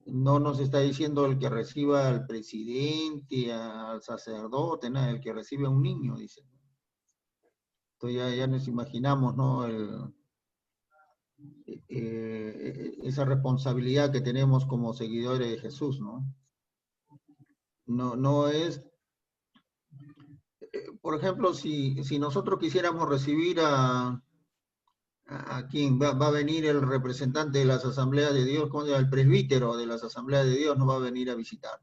no nos está diciendo el que reciba al presidente, al sacerdote, nada, el que recibe a un niño, dice. Entonces ya nos imaginamos, ¿no? Esa responsabilidad que tenemos como seguidores de Jesús, ¿no? No es, por ejemplo, si nosotros quisiéramos recibir a quién va a venir el representante de las asambleas de Dios, el presbítero de las asambleas de Dios nos va a venir a visitar.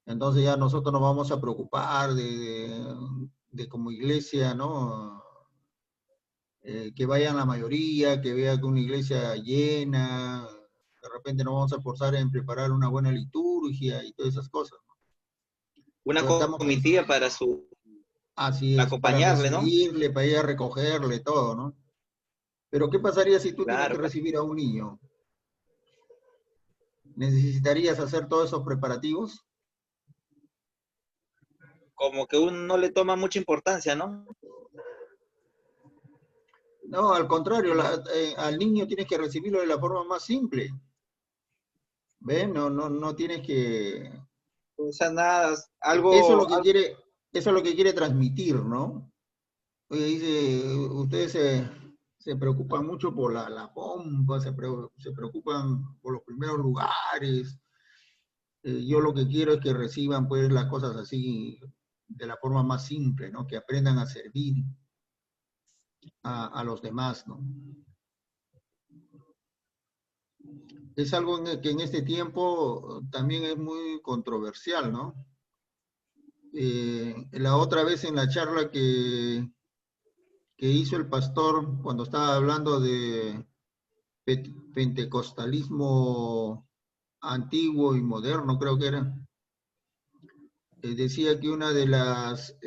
Entonces ya nosotros nos vamos a preocupar de como iglesia, ¿no? Que vayan la mayoría, que vea que una iglesia llena, de repente nos vamos a esforzar en preparar una buena liturgia y todas esas cosas. Una comitiva para su... Así es, para acompañarle, ¿no? recibirle, para ir a recogerle, todo, ¿no? Pero ¿qué pasaría si tú tienes Claro, que recibir a un niño? ¿Necesitarías hacer todos esos preparativos? como que uno no le toma mucha importancia, ¿no? No, al contrario, al niño tienes que recibirlo de la forma más simple. ¿Ves? No tienes que... O sea, nada, Eso es lo algo, que quiere, eso es lo que quiere transmitir, ¿no? Oye, dice, ustedes se preocupan mucho por la pompa, se preocupan por los primeros lugares. Yo lo que quiero es que reciban pues las cosas así de la forma más simple, ¿no? Que aprendan a servir a los demás, ¿no? Es algo que en este tiempo también es muy controversial, ¿no? La otra vez en la charla que hizo el pastor cuando estaba hablando de pentecostalismo antiguo y moderno, creo que era, decía que una de las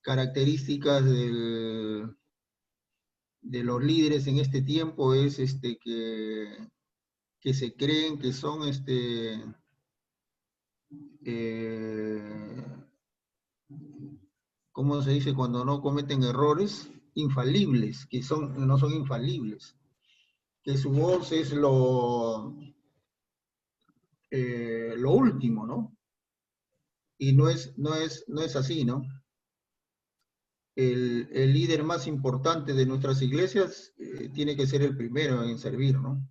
características de los líderes en este tiempo es que se creen que son eh, ¿cómo se dice? Cuando no cometen errores, infalibles, que no son infalibles, que su voz es lo último, ¿no? Y no es así, ¿no? El líder más importante de nuestras iglesias tiene que ser el primero en servir, ¿no?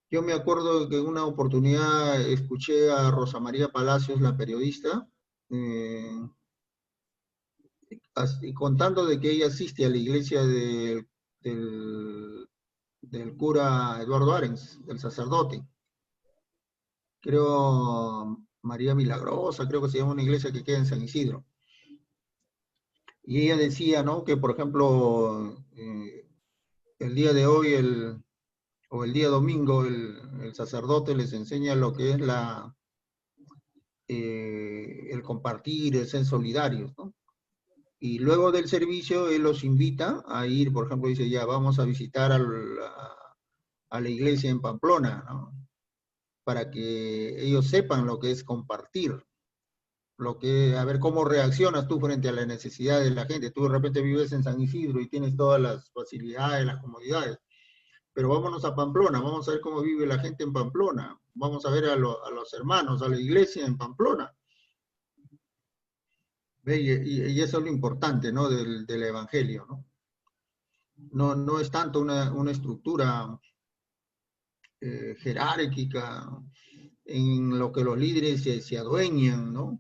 Yo me acuerdo que en una oportunidad escuché a Rosa María Palacios, la periodista, contando de que ella asiste a la iglesia del cura Eduardo Arens, del sacerdote. Creo María Milagrosa, creo que se llama una iglesia que queda en San Isidro. Y ella decía, ¿no? Que por ejemplo, el día de hoy, o el día domingo, el sacerdote les enseña lo que es el compartir, el ser solidarios, ¿no? Y luego del servicio, él los invita a ir, por ejemplo, dice, ya vamos a visitar a la iglesia en Pamplona, ¿no? Para que ellos sepan lo que es compartir, a ver cómo reaccionas tú frente a la necesidad de la gente. Tú de repente vives en San Isidro y tienes todas las facilidades, las comodidades, pero vámonos a Pamplona, vamos a ver cómo vive la gente en Pamplona, vamos a ver a los hermanos, a la iglesia en Pamplona. Y eso es lo importante, ¿no? Del evangelio, ¿no? No es tanto una estructura jerárquica en lo que los líderes se adueñan, ¿no?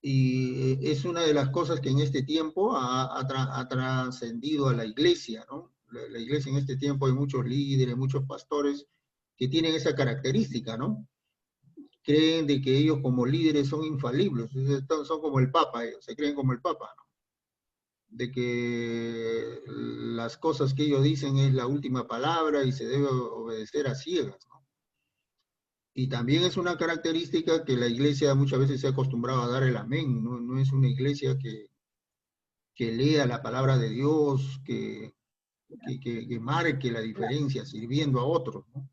Y es una de las cosas que en este tiempo ha trascendido a la iglesia, ¿no? La iglesia en este tiempo hay muchos líderes, muchos pastores que tienen esa característica, ¿no? Creen de que ellos como líderes son infalibles, son como el Papa, ellos se creen como el Papa, ¿no? De que las cosas que ellos dicen es la última palabra y se debe obedecer a ciegas, ¿no? Y también es una característica que la iglesia muchas veces se ha acostumbrado a dar el amén, no es una iglesia que lea la palabra de Dios, que marque la diferencia sirviendo a otros, ¿no?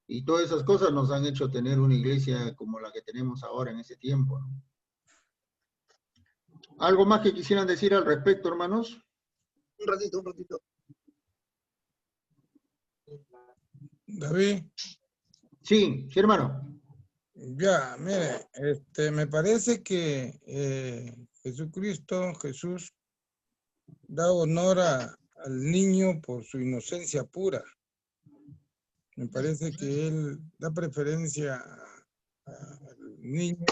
Y todas esas cosas nos han hecho tener una iglesia como la que tenemos ahora en ese tiempo, ¿no? ¿Algo más que quisieran decir al respecto, hermanos? Un ratito, un ratito. David. Sí, sí, hermano. Ya, mire, me parece que Jesús da honor al niño por su inocencia pura. Me parece que él da preferencia al niño,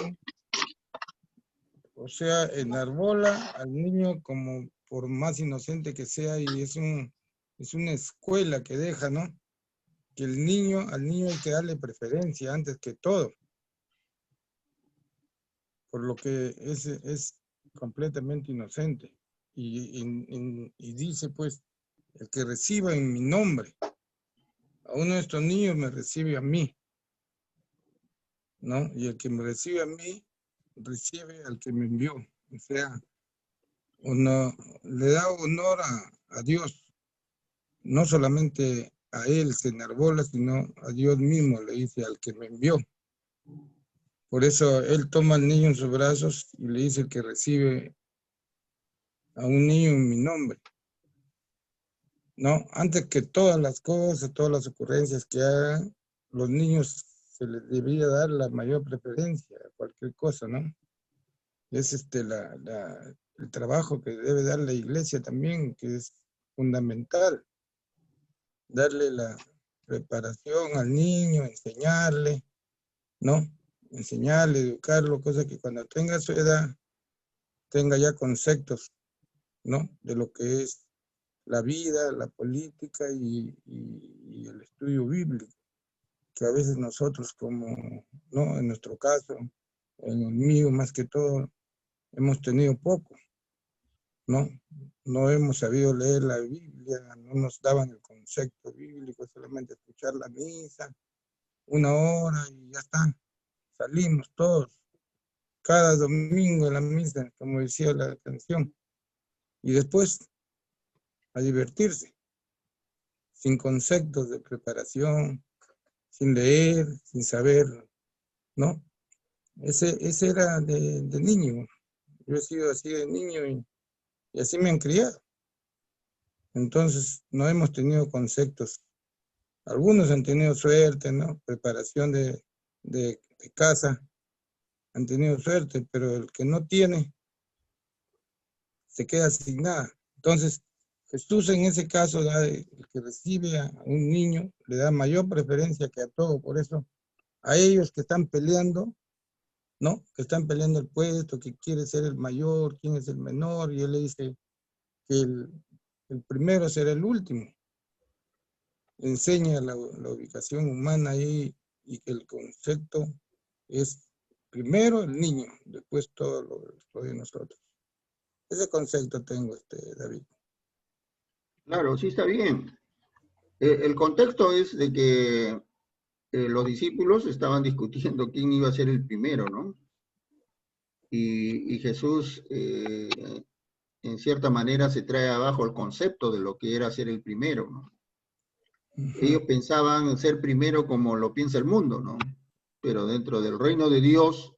o sea, enarbola al niño como por más inocente que sea, y es una escuela que deja, ¿no? Que al niño hay que darle preferencia antes que todo, por lo que es completamente inocente. Y dice, pues, el que reciba en mi nombre a uno de estos niños me recibe a mí, ¿no? Y el que me recibe a mí, recibe al que me envió. O sea, le da honor a Dios, no solamente a él se enarbola, sino a Dios mismo, le dice al que me envió. Por eso él toma al niño en sus brazos y le dice que recibe a un niño en mi nombre, ¿no? Antes que todas las cosas, todas las ocurrencias que hagan, los niños se les debería dar la mayor preferencia a cualquier cosa, ¿no? Es el trabajo que debe dar la iglesia también, que es fundamental, darle la preparación al niño, enseñarle, ¿no? Enseñarle, educarlo, cosa que cuando tenga su edad, tenga ya conceptos, ¿no? De lo que es la vida, la política y el estudio bíblico, que a veces nosotros como, ¿no? En nuestro caso, en el mío más que todo, hemos tenido poco, ¿no? No hemos sabido leer la Biblia, no nos daban el concepto bíblico, solamente escuchar la misa, 1 hora y ya está, salimos todos, cada domingo en la misa, como decía la canción, y después a divertirse, sin conceptos de preparación, sin leer, sin saber, ¿no? Ese era de niño. Yo he sido así de niño y así me han criado. Entonces, no hemos tenido conceptos. Algunos han tenido suerte, ¿no? Preparación de casa, han tenido suerte, pero el que no tiene, se queda sin nada. Entonces, Jesús en ese caso, el que recibe a un niño, le da mayor preferencia que a todo. Por eso, a ellos que están peleando, ¿no? Que están peleando el puesto, que quiere ser el mayor, quién es el menor, y él le dice que el primero será el último. Enseña la ubicación humana ahí y que el concepto es primero el niño, después todo lo de nosotros. Ese concepto tengo, David. Claro, sí está bien. El contexto es de que los discípulos estaban discutiendo quién iba a ser el primero, ¿no? Y Jesús, en cierta manera, se trae abajo el concepto de lo que era ser el primero, ¿no? Ellos pensaban ser primero como lo piensa el mundo, ¿no? Pero dentro del reino de Dios,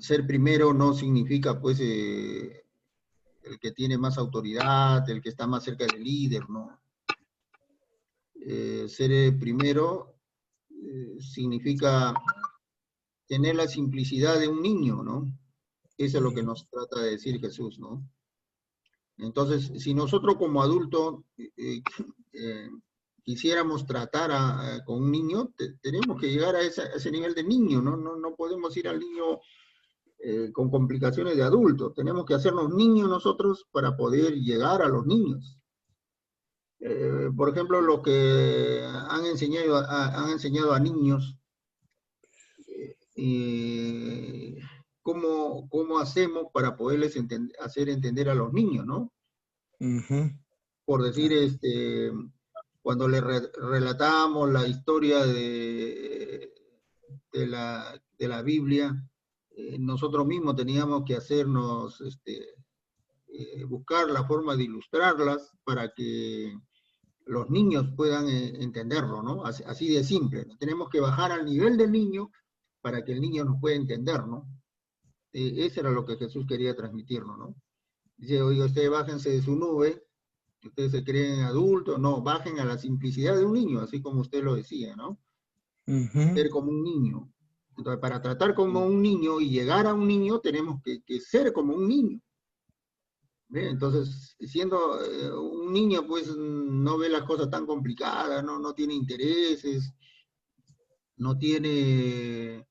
ser primero no significa, pues, el que tiene más autoridad, el que está más cerca del líder, ¿no? Ser primero significa tener la simplicidad de un niño, ¿no? Eso es lo que nos trata de decir Jesús, ¿no? Entonces, si nosotros como adultos quisiéramos tratar con un niño, tenemos que llegar a ese nivel de niño, ¿no? No podemos ir al niño con complicaciones de adultos. Tenemos que hacernos niños nosotros para poder llegar a los niños. Por ejemplo, lo que han enseñado a niños, ¿cómo hacemos para poderles hacer entender a los niños, ¿no? Por decir, cuando le relatamos la historia de la Biblia, nosotros mismos teníamos que hacernos, buscar la forma de ilustrarlas para que los niños puedan entenderlo, ¿no? Así de simple, ¿no? Tenemos que bajar al nivel del niño para que el niño nos pueda entender, ¿no? Eso era lo que Jesús quería transmitirnos, ¿no? Dice, oiga, ustedes bájense de su nube Ustedes se creen adultos, no, bajen a la simplicidad de un niño, así como usted lo decía, ¿no? Ser como un niño. Entonces, para tratar como un niño y llegar a un niño, tenemos que ser como un niño. ¿Ve? Entonces, siendo un niño, pues no ve las cosas tan complicadas, no tiene intereses, no tiene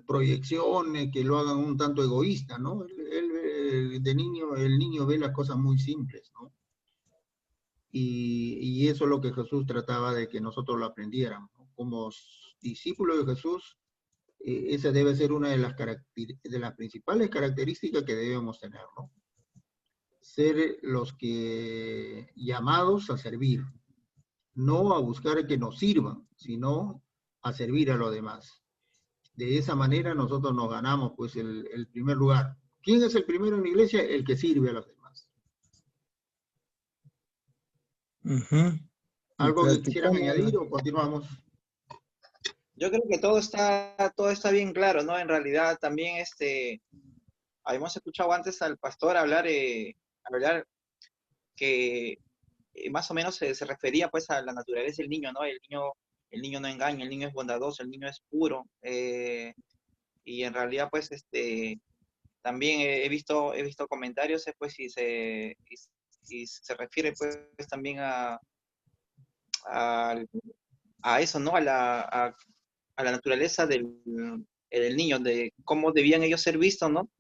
proyecciones que lo hagan un tanto egoísta, ¿no? De niño, el niño ve las cosas muy simples, ¿no? Y eso es lo que Jesús trataba de que nosotros lo aprendiéramos, ¿no? Como discípulos de Jesús, esa debe ser una de las principales características que debemos tener, ¿no? Ser los que llamados a servir, no a buscar que nos sirvan, sino a servir a los demás. De esa manera nosotros nos ganamos pues el primer lugar. ¿Quién es el primero en la iglesia? El que sirve a los demás. ¿Algo que quisieran añadir o continuamos? Yo creo que todo está bien claro, ¿no? En realidad también habíamos escuchado antes al pastor hablar que más o menos se refería pues a la naturaleza del niño, ¿no? El niño no engaña, el niño es bondadoso, el niño es puro. Y en realidad pues también he visto comentarios pues y se refiere pues también a, a eso, ¿no? A la naturaleza del niño, de cómo debían ellos ser vistos, ¿no? O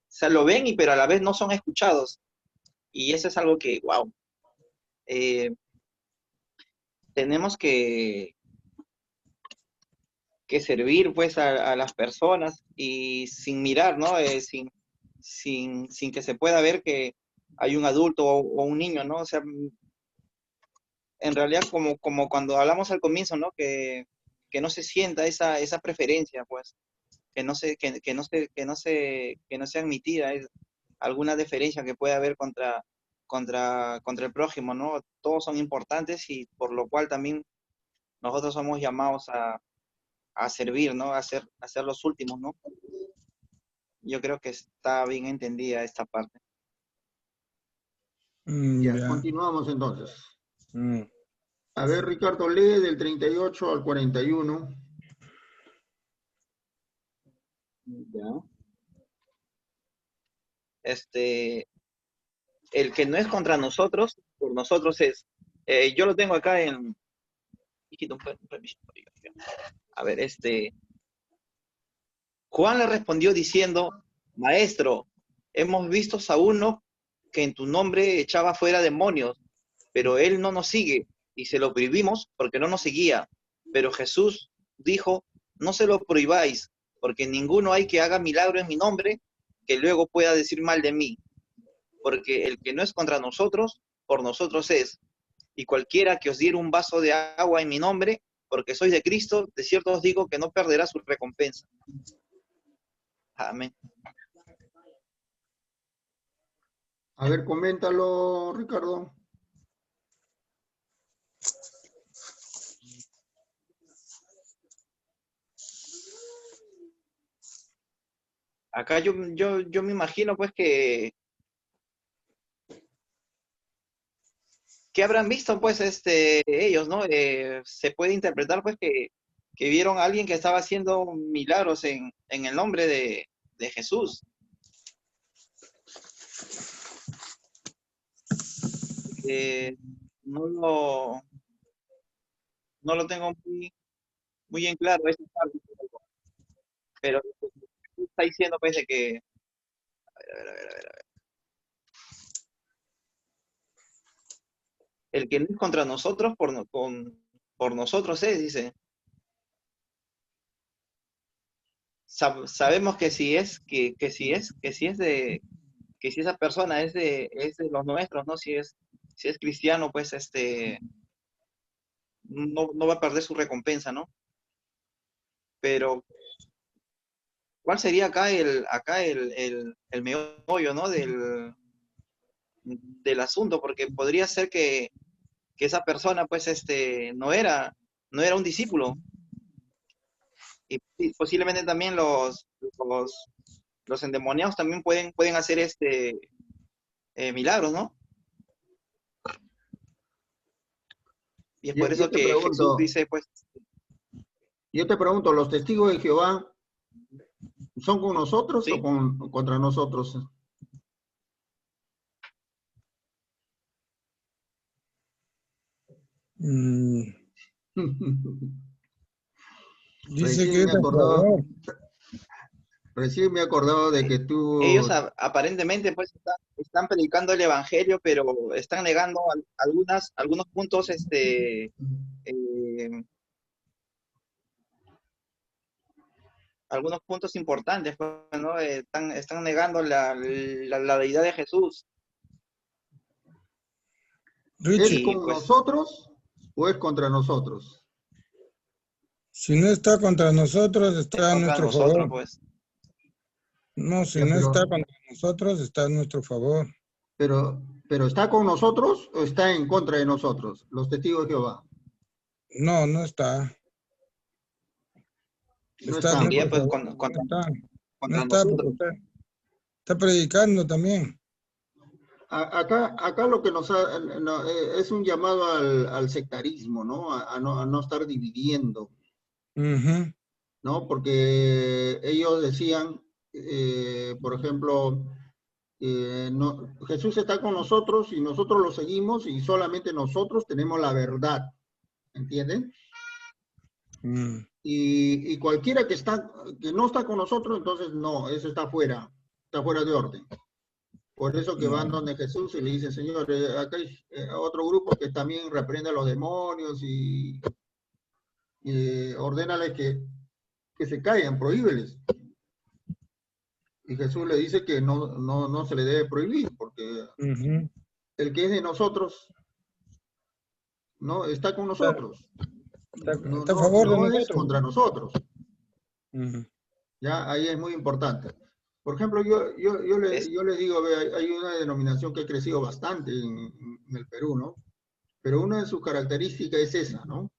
sea, lo ven, pero a la vez no son escuchados. Y eso es algo que, wow, tenemos que servir pues a las personas y sin mirar, ¿no? Sin que se pueda ver que hay un adulto o un niño, ¿no? O sea, en realidad como cuando hablamos al comienzo, ¿no? Que no se sienta esa preferencia, pues, que no sea admitida alguna diferencia que pueda haber contra el prójimo, ¿no? Todos son importantes y por lo cual también nosotros somos llamados a servir, ¿no? A ser los últimos, ¿no? Yo creo que está bien entendida esta parte. Ya, Ya. continuamos entonces. A ver, Ricardo, lee del 38 al 41. Ya. El que no es contra nosotros, por nosotros es. Yo lo tengo acá en. A ver, Juan le respondió diciendo: Maestro, hemos visto a uno que en tu nombre echaba fuera demonios, pero él no nos sigue, y se lo prohibimos porque no nos seguía. Pero Jesús dijo: No se lo prohibáis, porque ninguno hay que haga milagro en mi nombre que luego pueda decir mal de mí. Porque el que no es contra nosotros, por nosotros es. Y cualquiera que os diera un vaso de agua en mi nombre, porque sois de Cristo, de cierto os digo que no perderá su recompensa. Amén. A ver, coméntalo, Ricardo. Acá yo me imagino pues que habrán visto pues ellos, ¿no? Se puede interpretar pues que vieron a alguien que estaba haciendo milagros en el nombre de Jesús. No lo tengo muy en claro esa parte, pero está diciendo pues de que a ver. El que no es contra nosotros, por nosotros es, dice. Sabemos que si esa persona es de los nuestros, ¿no? Si es cristiano, pues no va a perder su recompensa, ¿no? Pero, ¿cuál sería acá el meollo, ¿no? Del asunto? Porque podría ser que esa persona, pues, no era un discípulo. Y posiblemente también los endemoniados también pueden hacer milagros, ¿no? Y es Yo, por yo eso te que Jesús pregunto, dice, pues, yo te pregunto, ¿los testigos de Jehová son con nosotros o sí, contra nosotros? Mm, dice que Recién me es he a acordado, favor. recién me he acordado de que ellos tú, aparentemente pues están predicando el evangelio, pero están negando algunos puntos, eh, algunos puntos importantes, pues, ¿no? Están negando la deidad de Jesús. ¿es Richie, Y con pues nosotros o es contra nosotros? si no está contra nosotros, es está a contra nuestro nosotros, favor. pues. No, si Ya, no está contra nosotros, está a nuestro favor. pero ¿está con nosotros o está en contra de nosotros? Los testigos de Jehová. No, no está. No Está a están, Sería nuestro pues. pues favor. No está. No contra está porque nosotros. está predicando también. Acá lo que es un llamado al sectarismo, ¿no? A no estar dividiendo, Ujú. ¿no? Porque ellos decían, por ejemplo, Jesús está con nosotros y nosotros lo seguimos y solamente nosotros tenemos la verdad, ¿entienden? Mm. Y cualquiera que no está con nosotros, entonces no, eso está fuera de orden. Por eso que van No. donde Jesús y le dicen, Señor, acá hay otro grupo que también reprende a los demonios y ordénales que se callen, prohíbeles. Y Jesús le dice que no se le debe prohibir, porque Ujú. el que es de nosotros, no está con Está, nosotros, está a favor de no es nosotros. contra nosotros. Ujú. Ya ahí es muy importante. Por ejemplo, Es, yo le digo, ve, hay una denominación que ha crecido bastante en el Perú, ¿no? Pero una de sus características es esa, ¿no?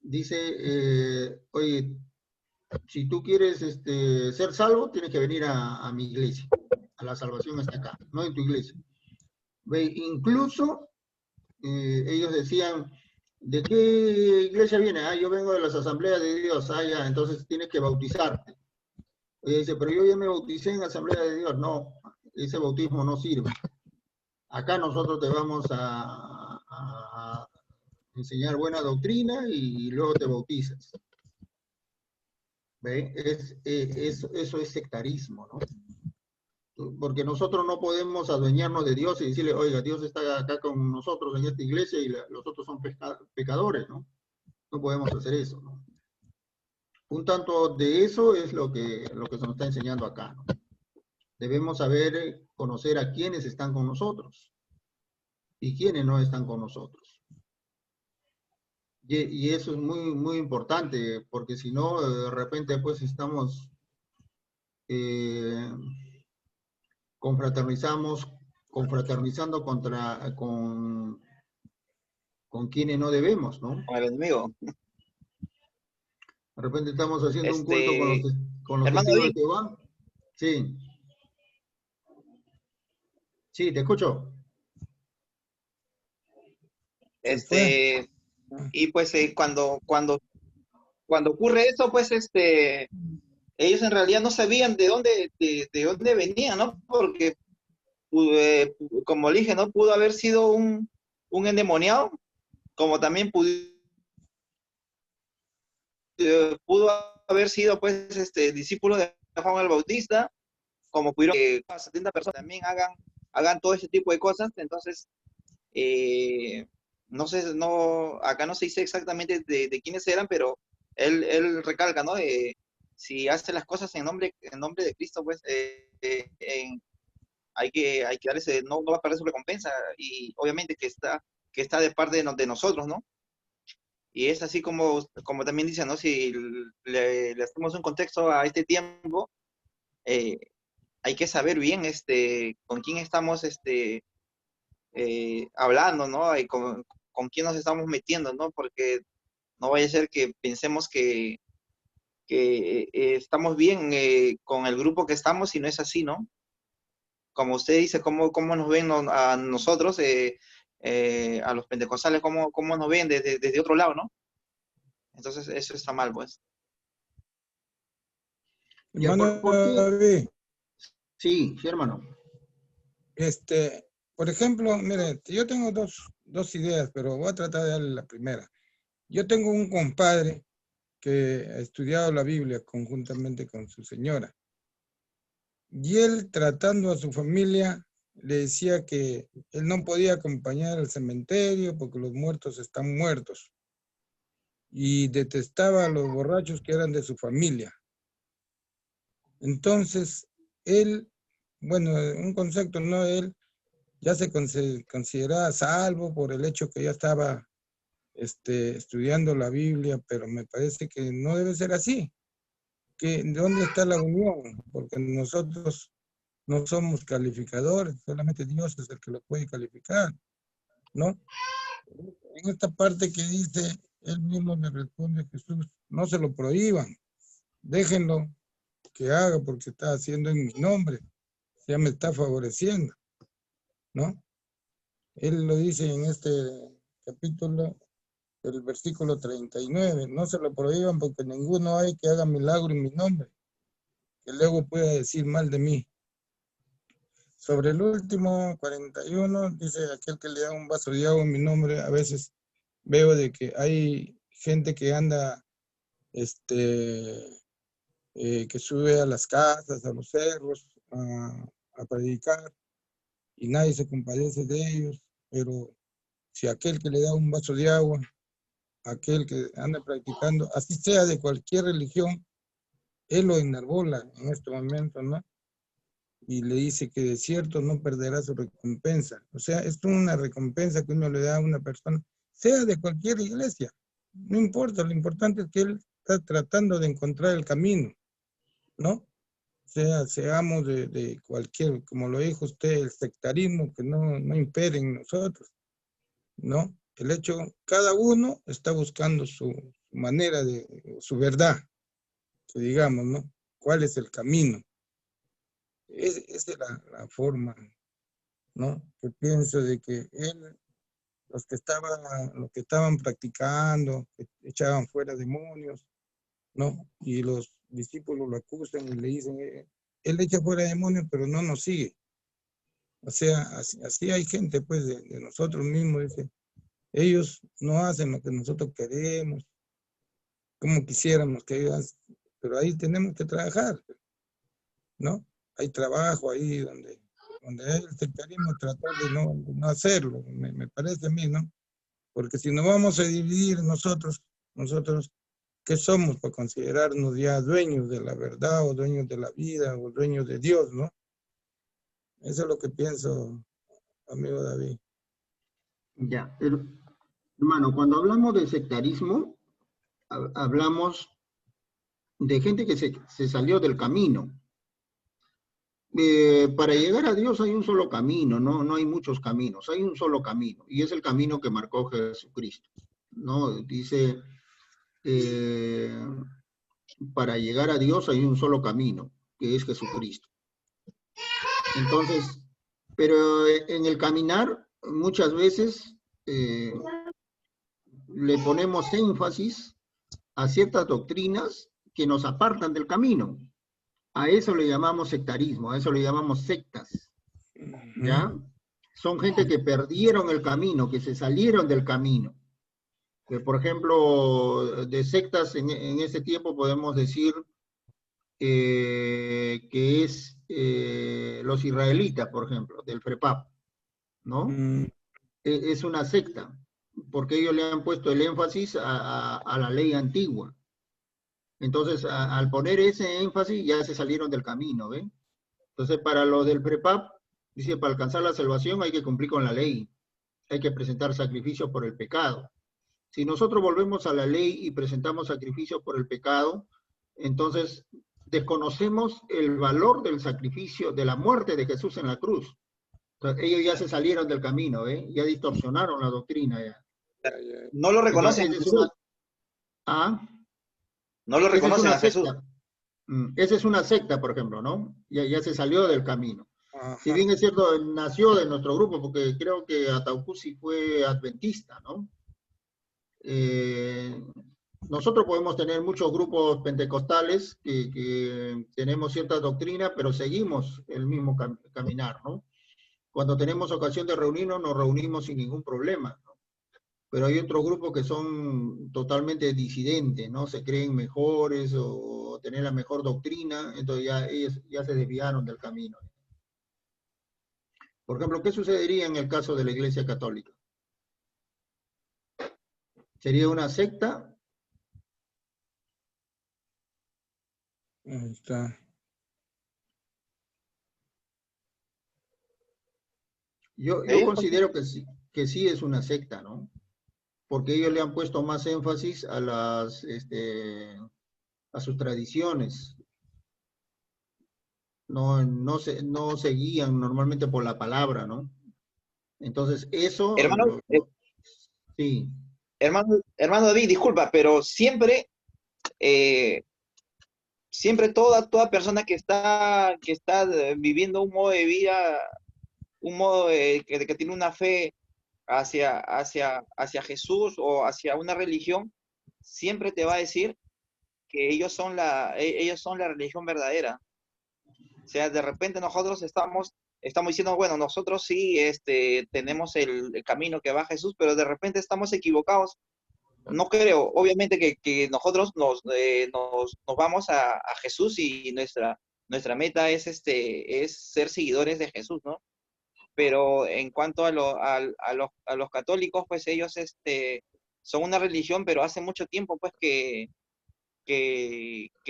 Dice, oye, si tú quieres ser salvo, tienes que venir a mi iglesia. A la salvación está acá, no en tu iglesia. Ve, incluso ellos decían, ¿de qué iglesia viene? Ah, yo vengo de las asambleas de Dios. Ah, ya, entonces tienes que bautizarte. Y dice, pero yo ya me bauticé en Asamblea de Dios. No, ese bautismo no sirve. Acá nosotros te vamos a enseñar buena doctrina y luego te bautizas. ¿Ve? Eso es sectarismo, ¿no? Porque nosotros no podemos adueñarnos de Dios y decirle, oiga, Dios está acá con nosotros en esta iglesia y los otros son pecadores, ¿no? No podemos hacer eso, ¿no? Un tanto de eso es lo que se nos está enseñando acá, ¿no? Debemos saber conocer a quienes están con nosotros y quienes no están con nosotros. Y eso es muy, muy importante, porque si no, de repente pues estamos, eh, confraternizando con quienes no debemos, ¿no? con el enemigo. De repente estamos haciendo un culto Este, con los hermano testigos de Dick, Jehová. Sí, sí, te escucho. Se fue. este, y pues cuando ocurre eso, pues ellos en realidad no sabían de dónde venían, ¿no? Porque, como le dije, ¿no? Pudo haber sido un endemoniado, como también pudo haber sido, pues, discípulo de Juan el Bautista, como pudieron que 70 personas también hagan todo ese tipo de cosas. Entonces, no sé, no, acá no se dice exactamente de quiénes eran, pero él recalca, ¿no? Si hace las cosas en nombre de Cristo, pues hay que darle no va a perder su recompensa, y obviamente que está de parte de nosotros, ¿no? Y es así como también dice, ¿no? Si le hacemos un contexto a este tiempo, eh, hay que saber bien con quién estamos hablando, ¿no? Y con quién nos estamos metiendo, ¿no? Porque no vaya a ser que pensemos que estamos bien con el grupo que estamos, y no es así, ¿no? Como usted dice, cómo nos ven a nosotros, a los pentecostales cómo nos ven desde otro lado, ¿no? Entonces eso está mal, pues. Ya, Hermano ¿por qué? David, Sí, sí, hermano. por ejemplo, mire, yo tengo dos ideas, pero voy a tratar de darle la primera. Yo tengo un compadre que ha estudiado la Biblia conjuntamente con su señora. Y él, tratando a su familia, le decía que él no podía acompañar al cementerio porque los muertos están muertos. Y detestaba a los borrachos que eran de su familia. Entonces, él, bueno, un concepto, ¿no? Él ya se consideraba salvo por el hecho que ya estaba estudiando la Biblia, pero me parece que no debe ser así. ¿Dónde está la unión? Porque nosotros no somos calificadores, solamente Dios es el que lo puede calificar, ¿no? En esta parte que dice, él mismo le responde a Jesús, no se lo prohíban, déjenlo que haga porque está haciendo en mi nombre, ya me está favoreciendo, ¿no? Él lo dice en este capítulo, el versículo 39, no se lo prohíban porque ninguno hay que haga milagro en mi nombre, que luego pueda decir mal de mí. Sobre el último 41, dice aquel que le da un vaso de agua en mi nombre, a veces veo de que hay gente que anda, que sube a las casas, a los cerros, a predicar, y nadie se compadece de ellos, pero si aquel que le da un vaso de agua, aquel que anda practicando, así sea de cualquier religión, él lo enarbola en este momento, ¿no? Y le dice que de cierto no perderá su recompensa. O sea, es una recompensa que uno le da a una persona, sea de cualquier iglesia. No importa, lo importante es que él está tratando de encontrar el camino, ¿no? O sea, seamos de cualquier, como lo dijo usted, el sectarismo, que no impere en nosotros, ¿no? El hecho, cada uno está buscando su manera su verdad, que digamos, ¿no? ¿Cuál es el camino? Esa es la forma, ¿no? Que pienso de que él, los que estaban practicando, que echaban fuera demonios, ¿no? Y los discípulos lo acusan y le dicen, él echa fuera demonios, pero no nos sigue. O sea, así hay gente, pues, de nosotros mismos, dice, ellos no hacen lo que nosotros queremos, como quisiéramos que ellos, pero ahí tenemos que trabajar, ¿no? Hay trabajo ahí donde hay el sectarismo, tratar de no hacerlo, me parece a mí, ¿no? Porque si nos vamos a dividir nosotros, ¿qué somos para considerarnos ya dueños de la verdad o dueños de la vida o dueños de Dios, ¿no? Eso es lo que pienso, amigo David. Ya, hermano, cuando hablamos de sectarismo, hablamos de gente que se salió del camino. Para llegar a Dios hay un solo camino, no hay muchos caminos, hay un solo camino, y es el camino que marcó Jesucristo, ¿no? Dice, para llegar a Dios hay un solo camino, que es Jesucristo. Entonces, pero en el caminar, muchas veces le ponemos énfasis a ciertas doctrinas que nos apartan del camino. A eso le llamamos sectarismo, a eso le llamamos sectas, ¿ya? Son gente que perdieron el camino, que se salieron del camino. Por ejemplo, de sectas en ese tiempo podemos decir que es los israelitas, por ejemplo, del FREPAP, ¿no? Es una secta, porque ellos le han puesto el énfasis a la ley antigua. Entonces, al poner ese énfasis, ya se salieron del camino, ¿ven? Entonces, para los del FREPAP, dice, para alcanzar la salvación hay que cumplir con la ley, hay que presentar sacrificios por el pecado. Si nosotros volvemos a la ley y presentamos sacrificios por el pecado, entonces desconocemos el valor del sacrificio, de la muerte de Jesús en la cruz. Entonces, ellos ya se salieron del camino, ya distorsionaron la doctrina. Ya. No lo reconocen a Jesús. No lo reconocen a Jesús. Esa es una secta, por ejemplo, ¿no? Ya se salió del camino. Si bien es cierto, nació de nuestro grupo, porque creo que Ataucusi fue adventista, ¿no? Nosotros podemos tener muchos grupos pentecostales que tenemos cierta doctrina, pero seguimos el mismo caminar, ¿no? Cuando tenemos ocasión de reunirnos, nos reunimos sin ningún problema, ¿no? Pero hay otros grupos que son totalmente disidentes, ¿no? Se creen mejores o tener la mejor doctrina, entonces ya ellos ya se desviaron del camino. Por ejemplo, ¿qué sucedería en el caso de la Iglesia Católica? ¿Sería una secta? Ahí está. Yo ¿Sí? considero que sí es una secta, ¿no? Porque ellos le han puesto más énfasis a a sus tradiciones. No se guían normalmente por la palabra, ¿no? Entonces, eso, Hermano, sí, hermano David, disculpa, pero eh, siempre toda persona que está viviendo un modo de vida, un modo que tiene una fe hacia Jesús o hacia una religión, siempre te va a decir que ellos son la religión verdadera. O sea, de repente nosotros estamos diciendo, bueno, nosotros sí tenemos el camino que va a Jesús, pero de repente estamos equivocados. No creo, obviamente que nosotros nos vamos a Jesús y nuestra meta es ser seguidores de Jesús, ¿no? Pero en cuanto a los católicos, pues ellos son una religión, pero hace mucho tiempo pues que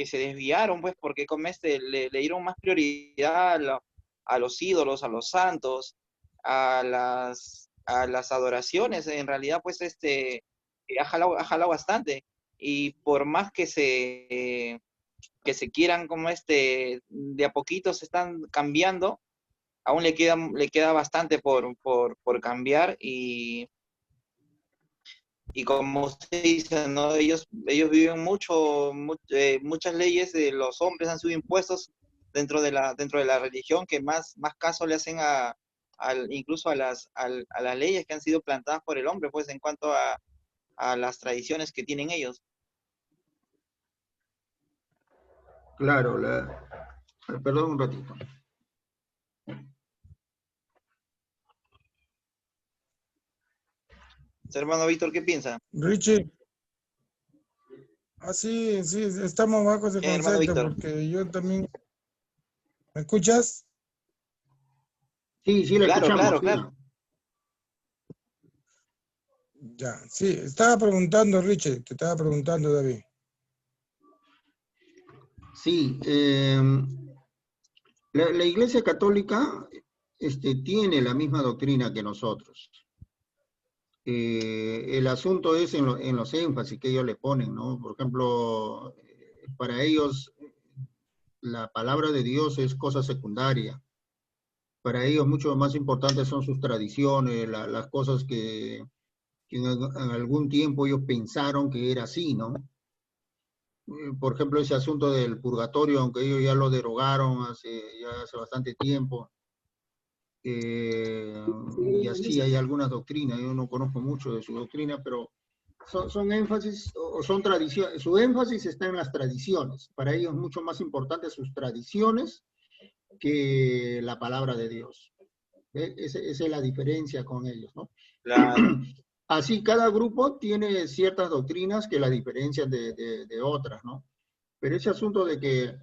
se desviaron, pues porque como le dieron más prioridad a los ídolos, a los santos, a las adoraciones. En realidad, pues ha jalado bastante. Y por más que se quieran como de a poquito se están cambiando, aún le queda bastante por cambiar y como usted dice, ¿no? Ellos viven muchas leyes de los hombres han sido impuestos dentro de la religión que más caso le hacen incluso a a las leyes que han sido plantadas por el hombre, pues en cuanto a las tradiciones que tienen ellos. claro, perdón un ratito. Hermano Víctor, ¿qué piensa? Richie, sí, sí, estamos bajo ese Hermano concepto Víctor. porque yo también. ¿Me escuchas? Sí, sí, la Claro, escuchamos, claro, sí. claro. Ya, sí, estaba preguntando, Richie, te estaba preguntando, David. Sí, la Iglesia Católica tiene la misma doctrina que nosotros. El asunto es en los énfasis que ellos le ponen, ¿no? Por ejemplo, para ellos la palabra de Dios es cosa secundaria. Para ellos mucho más importantes son sus tradiciones, las cosas que en algún tiempo ellos pensaron que era así, ¿no? Por ejemplo, ese asunto del purgatorio, aunque ellos ya lo derogaron ya hace bastante tiempo, y así hay algunas doctrinas, yo no conozco mucho de su doctrina, pero son énfasis o son tradiciones, su énfasis está en las tradiciones, para ellos es mucho más importante sus tradiciones que la palabra de Dios. Esa es la diferencia con ellos, ¿no? Claro. Así, cada grupo tiene ciertas doctrinas que la diferencian de otras, ¿no? Pero ese asunto de que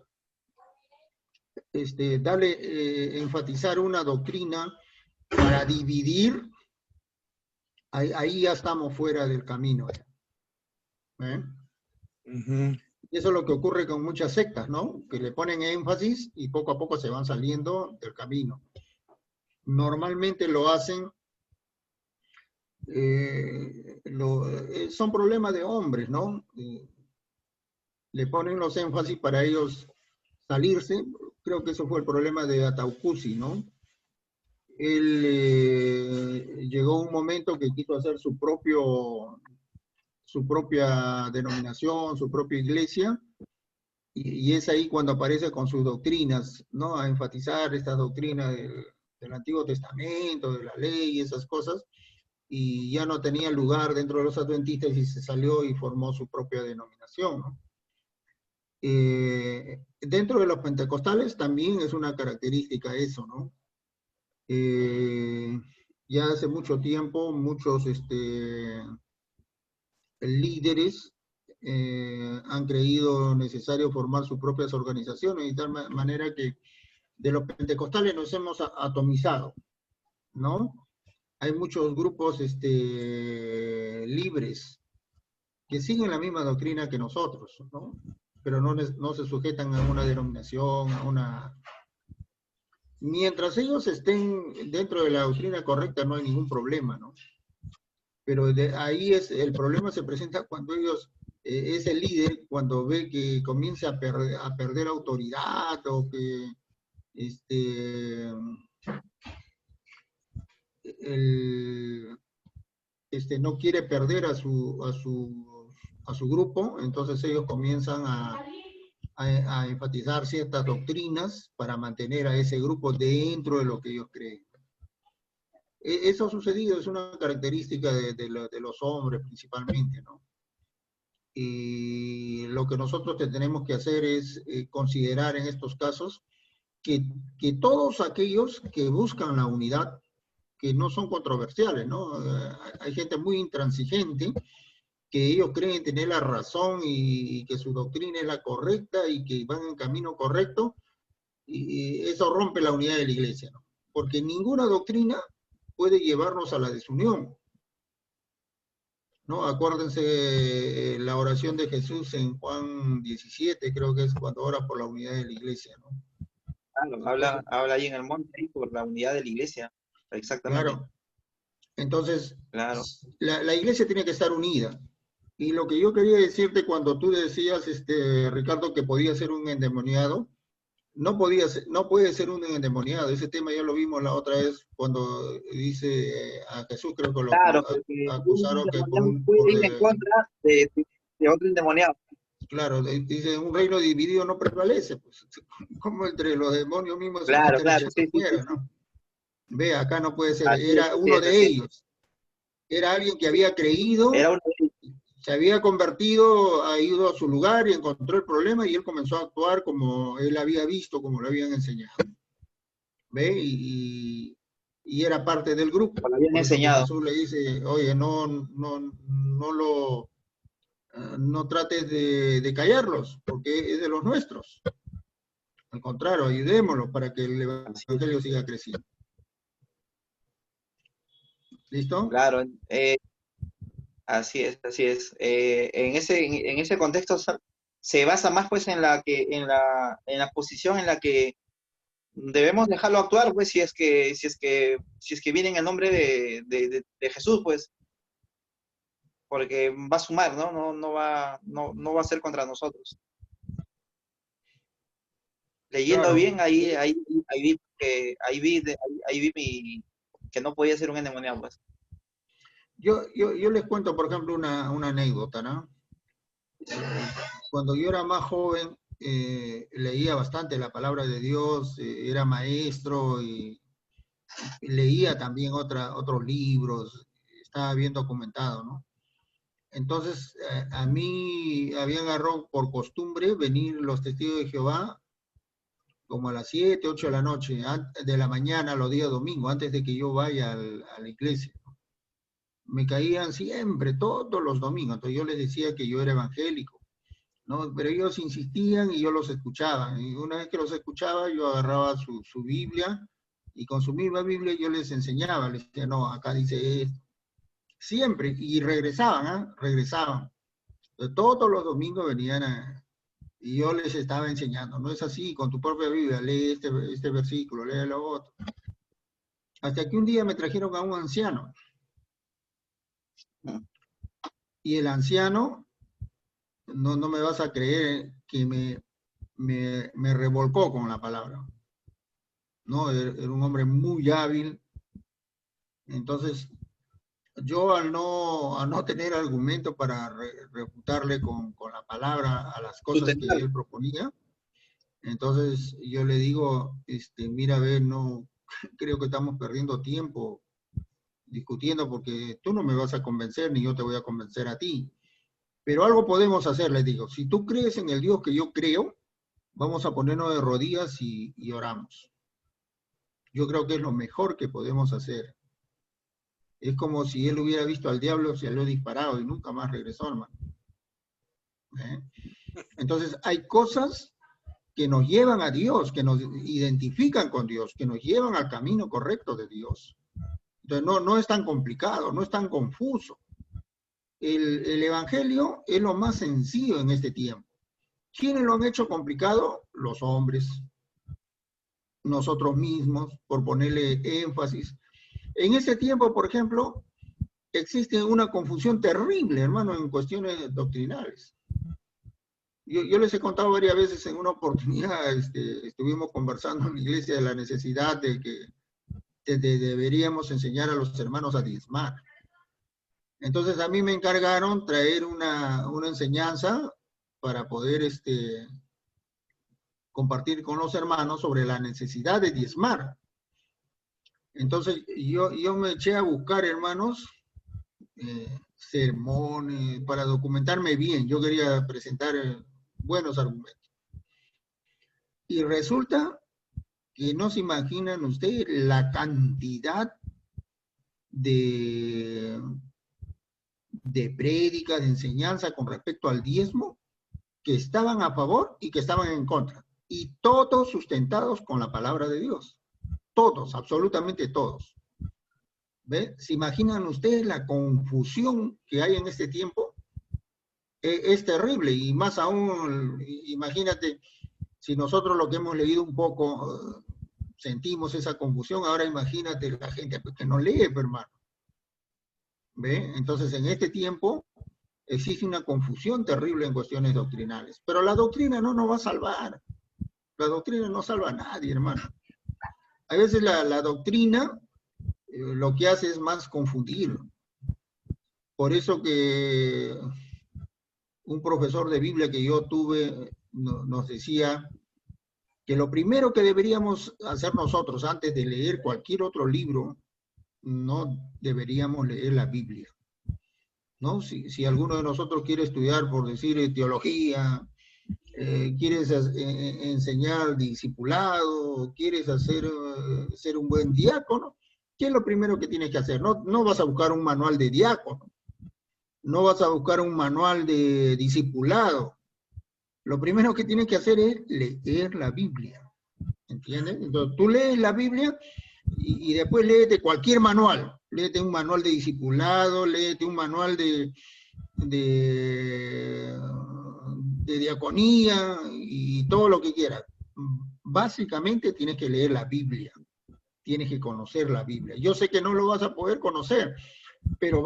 enfatizar una doctrina para dividir, ahí ya estamos fuera del camino. ¿Eh? Uh-huh. Y eso es lo que ocurre con muchas sectas, ¿no? Que le ponen énfasis y poco a poco se van saliendo del camino. Normalmente lo hacen, son problemas de hombres, ¿no? Le ponen los énfasis para ellos salirse. Creo que eso fue el problema de Ataucusi, ¿no? Él llegó un momento que quiso hacer su propia denominación, su propia iglesia, y es ahí cuando aparece con sus doctrinas, ¿no? A enfatizar estas doctrinas del Antiguo Testamento, de la ley y esas cosas, y ya no tenía lugar dentro de los adventistas y se salió y formó su propia denominación, ¿no? Dentro de los pentecostales también es una característica eso, ¿no? Ya hace mucho tiempo muchos líderes han creído necesario formar sus propias organizaciones, de tal manera que de los pentecostales nos hemos atomizado, ¿no? Hay muchos grupos libres que siguen la misma doctrina que nosotros, ¿no? Pero no se sujetan a una denominación, a una... Mientras ellos estén dentro de la doctrina correcta, no hay ningún problema, ¿no? Pero ahí el problema se presenta cuando ellos, ese líder, cuando ve que comienza a perder autoridad o que no quiere perder a su grupo, entonces ellos comienzan a enfatizar ciertas doctrinas para mantener a ese grupo dentro de lo que ellos creen. Eso ha sucedido, es una característica de los hombres principalmente, ¿no? Y lo que nosotros tenemos que hacer es considerar en estos casos que todos aquellos que buscan la unidad, que no son controversiales, ¿no? Hay gente muy intransigente que ellos creen tener la razón y que su doctrina es la correcta y que van en camino correcto, y eso rompe la unidad de la iglesia, ¿no? Porque ninguna doctrina puede llevarnos a la desunión, ¿no? Acuérdense la oración de Jesús en Juan 17, creo que es cuando ora por la unidad de la iglesia, ¿no? Claro, habla ahí en el monte ahí por la unidad de la iglesia, exactamente. Claro. Entonces, claro. La iglesia tiene que estar unida. Y lo que yo quería decirte cuando tú decías, Ricardo, que podía ser un endemoniado, no puede ser un endemoniado. Ese tema ya lo vimos la otra vez cuando dice a Jesús, creo que Claro, porque acusaron que no puede ir en contra de otro endemoniado. Claro, dice, un reino dividido no prevalece, pues, como entre los demonios mismos claro, se fuera, ¿no? Ve, acá no puede ser, así era uno de ellos. Era alguien que había creído, se había convertido, ha ido a su lugar y encontró el problema y él comenzó a actuar como él había visto, como lo habían enseñado. ¿Ve? Y era parte del grupo. Como lo habían enseñado. Jesús le dice, oye, no trates de callarlos, porque es de los nuestros. Al contrario, ayudémoslos para que el evangelio siga creciendo. ¿Listo? Claro, así es, así es. En ese contexto se basa más pues en la posición en la que debemos dejarlo actuar, pues, si es que viene en el nombre de Jesús, pues, porque va a sumar, ¿no? No va a ser contra nosotros. Leyendo claro. bien, ahí vi que no podía ser un endemoniado, pues. Yo les cuento, por ejemplo, una anécdota, ¿no? Cuando yo era más joven, leía bastante la palabra de Dios, era maestro y leía también otros libros, estaba bien documentado, ¿no? Entonces, a mí había agarrado por costumbre venir los testigos de Jehová como a las 7, 8 de la noche, de la mañana, los días domingos, antes de que yo vaya a la iglesia. Me caían siempre, todos los domingos. Entonces yo les decía que yo era evangélico, ¿no? Pero ellos insistían y yo los escuchaba. Y una vez que los escuchaba, yo agarraba su Biblia y con su misma Biblia yo les enseñaba. Les decía, no, acá dice esto. Siempre. Y regresaban, ¿eh? Regresaban. Entonces, todos los domingos venían y yo les estaba enseñando. No es así, con tu propia Biblia, lee este versículo, lee lo otro. Hasta que un día me trajeron a un anciano. Y el anciano, no me vas a creer que me revolcó con la palabra. ¿No? Era un hombre muy hábil. Entonces, yo al no tener argumento para refutarle con la palabra a las cosas que él proponía, entonces yo le digo, mira, a ver, no, creo que estamos perdiendo tiempo discutiendo porque tú no me vas a convencer ni yo te voy a convencer a ti. Pero algo podemos hacer, les digo. Si tú crees en el Dios que yo creo, vamos a ponernos de rodillas y oramos. Yo creo que es lo mejor que podemos hacer. Es como si él hubiera visto al diablo, se lo ha disparado y nunca más regresó, hermano. Entonces, hay cosas que nos llevan a Dios, que nos identifican con Dios, que nos llevan al camino correcto de Dios. Entonces, no es tan complicado, no es tan confuso. El Evangelio es lo más sencillo en este tiempo. ¿Quiénes lo han hecho complicado? Los hombres, nosotros mismos, por ponerle énfasis. En este tiempo, por ejemplo, existe una confusión terrible, hermano, en cuestiones doctrinales. Yo les he contado varias veces en una oportunidad, estuvimos conversando en la iglesia de la necesidad de que deberíamos enseñar a los hermanos a diezmar. Entonces a mí me encargaron traer una enseñanza para poder compartir con los hermanos sobre la necesidad de diezmar. Entonces yo me eché a buscar, hermanos, sermones para documentarme bien. Yo quería presentar buenos argumentos. Y resulta que no se imaginan ustedes la cantidad de prédica, de enseñanza con respecto al diezmo, que estaban a favor y que estaban en contra. Y todos sustentados con la palabra de Dios. Todos, absolutamente todos. ¿Ve? ¿Se imaginan ustedes la confusión que hay en este tiempo? Es terrible, y más aún, imagínate, si nosotros lo que hemos leído un poco, sentimos esa confusión, ahora imagínate la gente que no lee, hermano. ¿Ve? Entonces, en este tiempo existe una confusión terrible en cuestiones doctrinales. Pero la doctrina no nos va a salvar. La doctrina no salva a nadie, hermano. A veces la doctrina lo que hace es más confundir. Por eso que un profesor de Biblia que yo tuve nos decía que lo primero que deberíamos hacer nosotros antes de leer cualquier otro libro, no deberíamos leer la Biblia. ¿No? Si alguno de nosotros quiere estudiar, por decir, teología, quieres enseñar discipulado, quieres ser un buen diácono, ¿qué es lo primero que tienes que hacer? No vas a buscar un manual de diácono, no vas a buscar un manual de discipulado. Lo primero que tienes que hacer es leer la Biblia, ¿entiendes? Entonces tú lees la Biblia y después léete cualquier manual. Léete un manual de discipulado, léete un manual de diaconía y todo lo que quieras. Básicamente tienes que leer la Biblia, tienes que conocer la Biblia. Yo sé que no lo vas a poder conocer, pero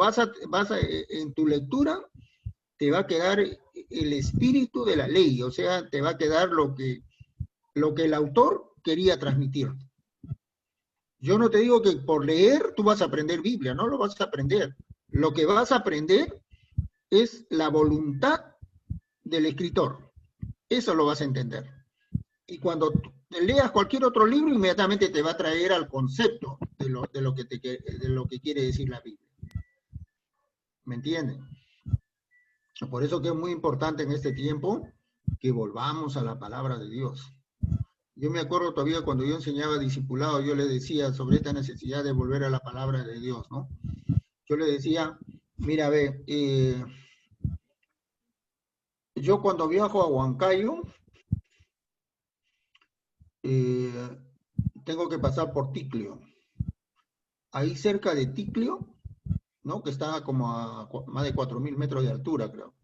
en tu lectura te va a quedar el espíritu de la ley, o sea, te va a quedar lo que el autor quería transmitir. Yo no te digo que por leer tú vas a aprender Biblia, no lo vas a aprender. Lo que vas a aprender es la voluntad del escritor. Eso lo vas a entender. Y cuando leas cualquier otro libro, inmediatamente te va a traer al concepto de lo que quiere decir la Biblia. ¿Me entienden? Por eso que es muy importante en este tiempo que volvamos a la palabra de Dios. Yo me acuerdo todavía cuando yo enseñaba discipulado, yo le decía sobre esta necesidad de volver a la palabra de Dios, ¿no? Yo le decía, mira, ve, yo cuando viajo a Huancayo, tengo que pasar por Ticlio. Ahí cerca de Ticlio, ¿no? Que está como a más de 4.000 metros de altura, creo.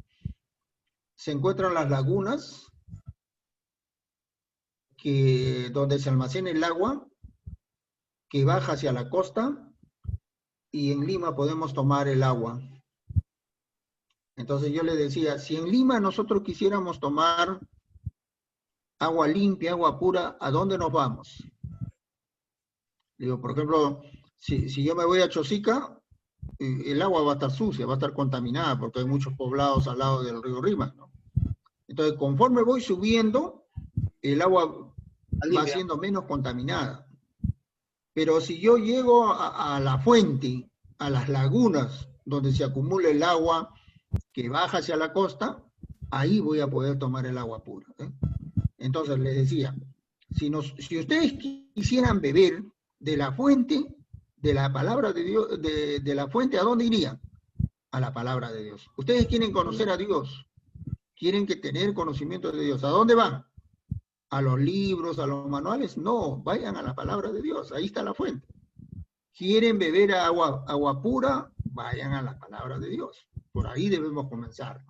Se encuentran las lagunas donde se almacena el agua, que baja hacia la costa, y en Lima podemos tomar el agua. Entonces yo le decía, si en Lima nosotros quisiéramos tomar agua limpia, agua pura, ¿a dónde nos vamos? Digo, por ejemplo, si yo me voy a Chosica, el agua va a estar sucia, va a estar contaminada, porque hay muchos poblados al lado del río Rímac, ¿no? Entonces, conforme voy subiendo, el agua va siendo menos contaminada. Pero si yo llego a la fuente, a las lagunas, donde se acumula el agua que baja hacia la costa, ahí voy a poder tomar el agua pura, ¿eh? Entonces, les decía, si ustedes quisieran beber de la fuente, de la palabra de Dios, de la fuente, ¿a dónde irían? A la palabra de Dios. Ustedes quieren conocer a Dios, quieren tener conocimiento de Dios. ¿A dónde van? ¿A los libros, a los manuales? No, vayan a la palabra de Dios, ahí está la fuente. ¿Quieren beber agua pura? Vayan a la palabra de Dios. Por ahí debemos comenzar.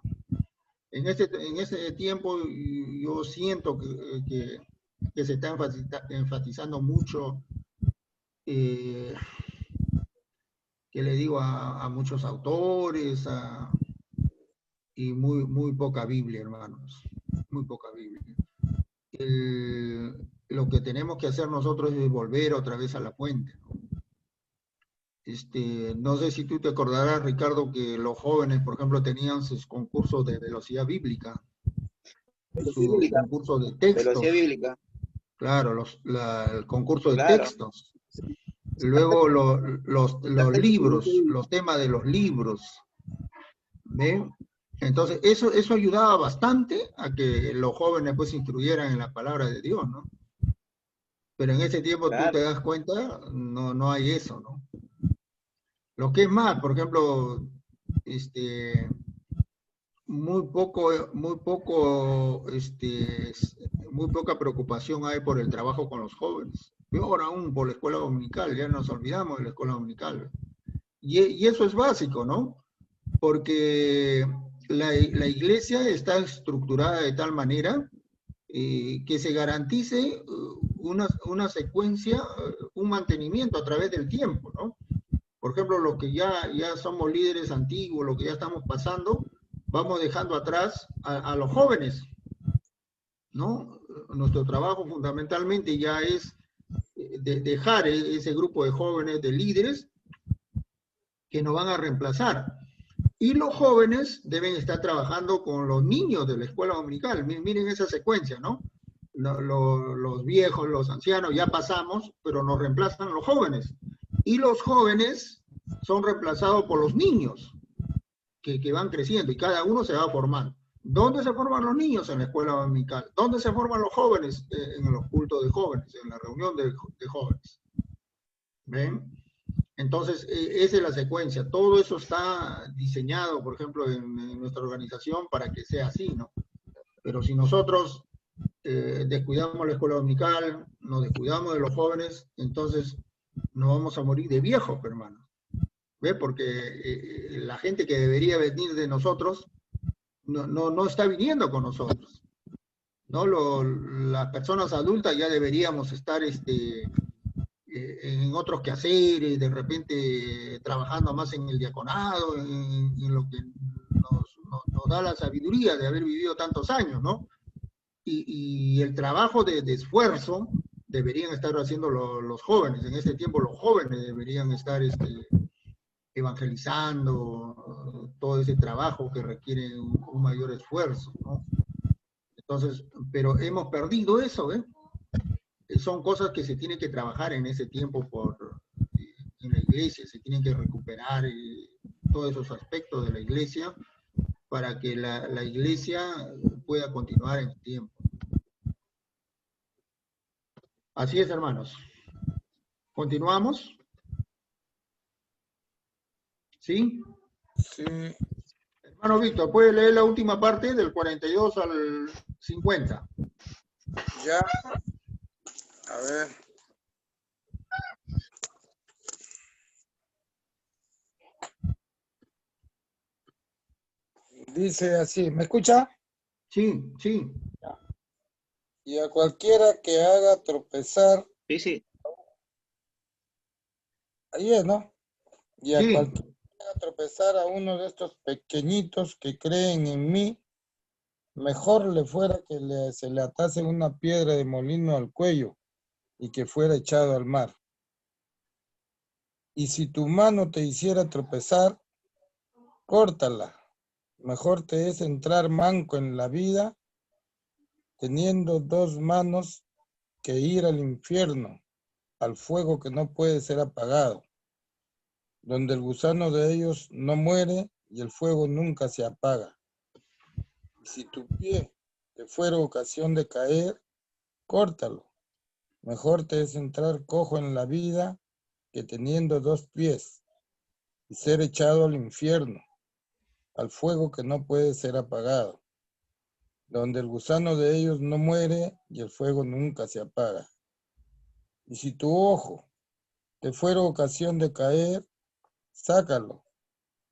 En ese tiempo yo siento que se está enfatizando mucho, que le digo a muchos autores, y muy poca Biblia, hermanos. Muy poca Biblia. Lo que tenemos que hacer nosotros es volver otra vez a la fuente, ¿no? No sé si tú te acordarás, Ricardo, que los jóvenes, por ejemplo, tenían sus concursos de velocidad bíblica, sus concursos de textos. Velocidad bíblica. Claro, el concurso de Claro. textos. Luego los libros, los temas de los libros. ¿Ven? Entonces, eso ayudaba bastante a que los jóvenes pues se instruyeran en la palabra de Dios, ¿no? Pero en ese tiempo Claro. tú te das cuenta, no hay eso, ¿no? Lo que es más, por ejemplo, muy poca preocupación hay por el trabajo con los jóvenes. Peor aún por la escuela dominical, ya nos olvidamos de la escuela dominical. Y eso es básico, ¿no? Porque la iglesia está estructurada de tal manera que se garantice una secuencia, un mantenimiento a través del tiempo, ¿no? Por ejemplo, los que ya somos líderes antiguos, lo que ya estamos pasando, vamos dejando atrás a los jóvenes, ¿no? Nuestro trabajo fundamentalmente ya es dejar ese grupo de jóvenes, de líderes, que nos van a reemplazar. Y los jóvenes deben estar trabajando con los niños de la escuela dominical. Miren esa secuencia, ¿no? Los viejos, los ancianos, ya pasamos, pero nos reemplazan los jóvenes. Y los jóvenes son reemplazados por los niños que van creciendo y cada uno se va formando. ¿Dónde se forman los niños? En la escuela dominical. ¿Dónde se forman los jóvenes? En los cultos de jóvenes, en la reunión de jóvenes. ¿Ven? Entonces, esa es la secuencia. Todo eso está diseñado, por ejemplo, en nuestra organización para que sea así, ¿no? Pero si nosotros descuidamos la escuela dominical, nos descuidamos de los jóvenes, entonces nos vamos a morir de viejos, hermano. ¿Ve? Porque la gente que debería venir de nosotros no está viniendo con nosotros, ¿no? Las personas adultas ya deberíamos estar en otros quehaceres, de repente trabajando más en el diaconado, en lo que nos da la sabiduría de haber vivido tantos años, ¿no? Y el trabajo de esfuerzo deberían estar haciendo los jóvenes. En este tiempo los jóvenes deberían estar evangelizando, todo ese trabajo que requiere un mayor esfuerzo, ¿no? Entonces, pero hemos perdido eso, ¿eh? Son cosas que se tienen que trabajar en ese tiempo en la iglesia, se tienen que recuperar todos esos aspectos de la iglesia para que la iglesia pueda continuar en el tiempo. Así es, hermanos. ¿Continuamos? ¿Sí? Sí. Hermano Víctor, ¿puede leer la última parte del 42 al 50? Ya. A ver. Dice así, ¿me escucha? Sí, sí. Y a cualquiera que haga tropezar, Sí, sí. ahí es, ¿no? Y a Sí. cualquiera que haga tropezar a uno de estos pequeñitos que creen en mí, mejor le fuera que se le atase una piedra de molino al cuello y que fuera echado al mar. Y si tu mano te hiciera tropezar, córtala. Mejor te es entrar manco en la vida, teniendo dos manos, que ir al infierno, al fuego que no puede ser apagado, donde el gusano de ellos no muere y el fuego nunca se apaga. Y si tu pie te fuera ocasión de caer, córtalo. Mejor te es entrar cojo en la vida, que teniendo dos pies, y ser echado al infierno, al fuego que no puede ser apagado, donde el gusano de ellos no muere y el fuego nunca se apaga. Y si tu ojo te fuera ocasión de caer, sácalo.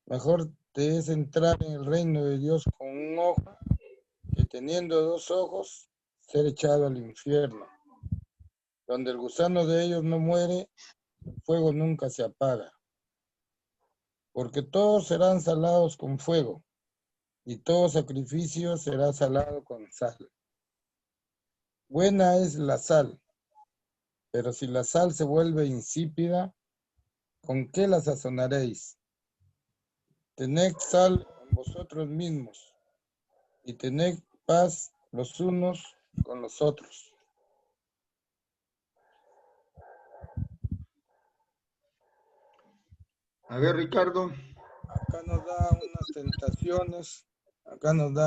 Mejor te es entrar en el reino de Dios con un ojo, que teniendo dos ojos, ser echado al infierno, donde el gusano de ellos no muere, el fuego nunca se apaga. Porque todos serán salados con fuego, y todo sacrificio será salado con sal. Buena es la sal, pero si la sal se vuelve insípida, ¿con qué la sazonaréis? Tened sal en vosotros mismos, y tened paz los unos con los otros. A ver, Ricardo. Acá nos da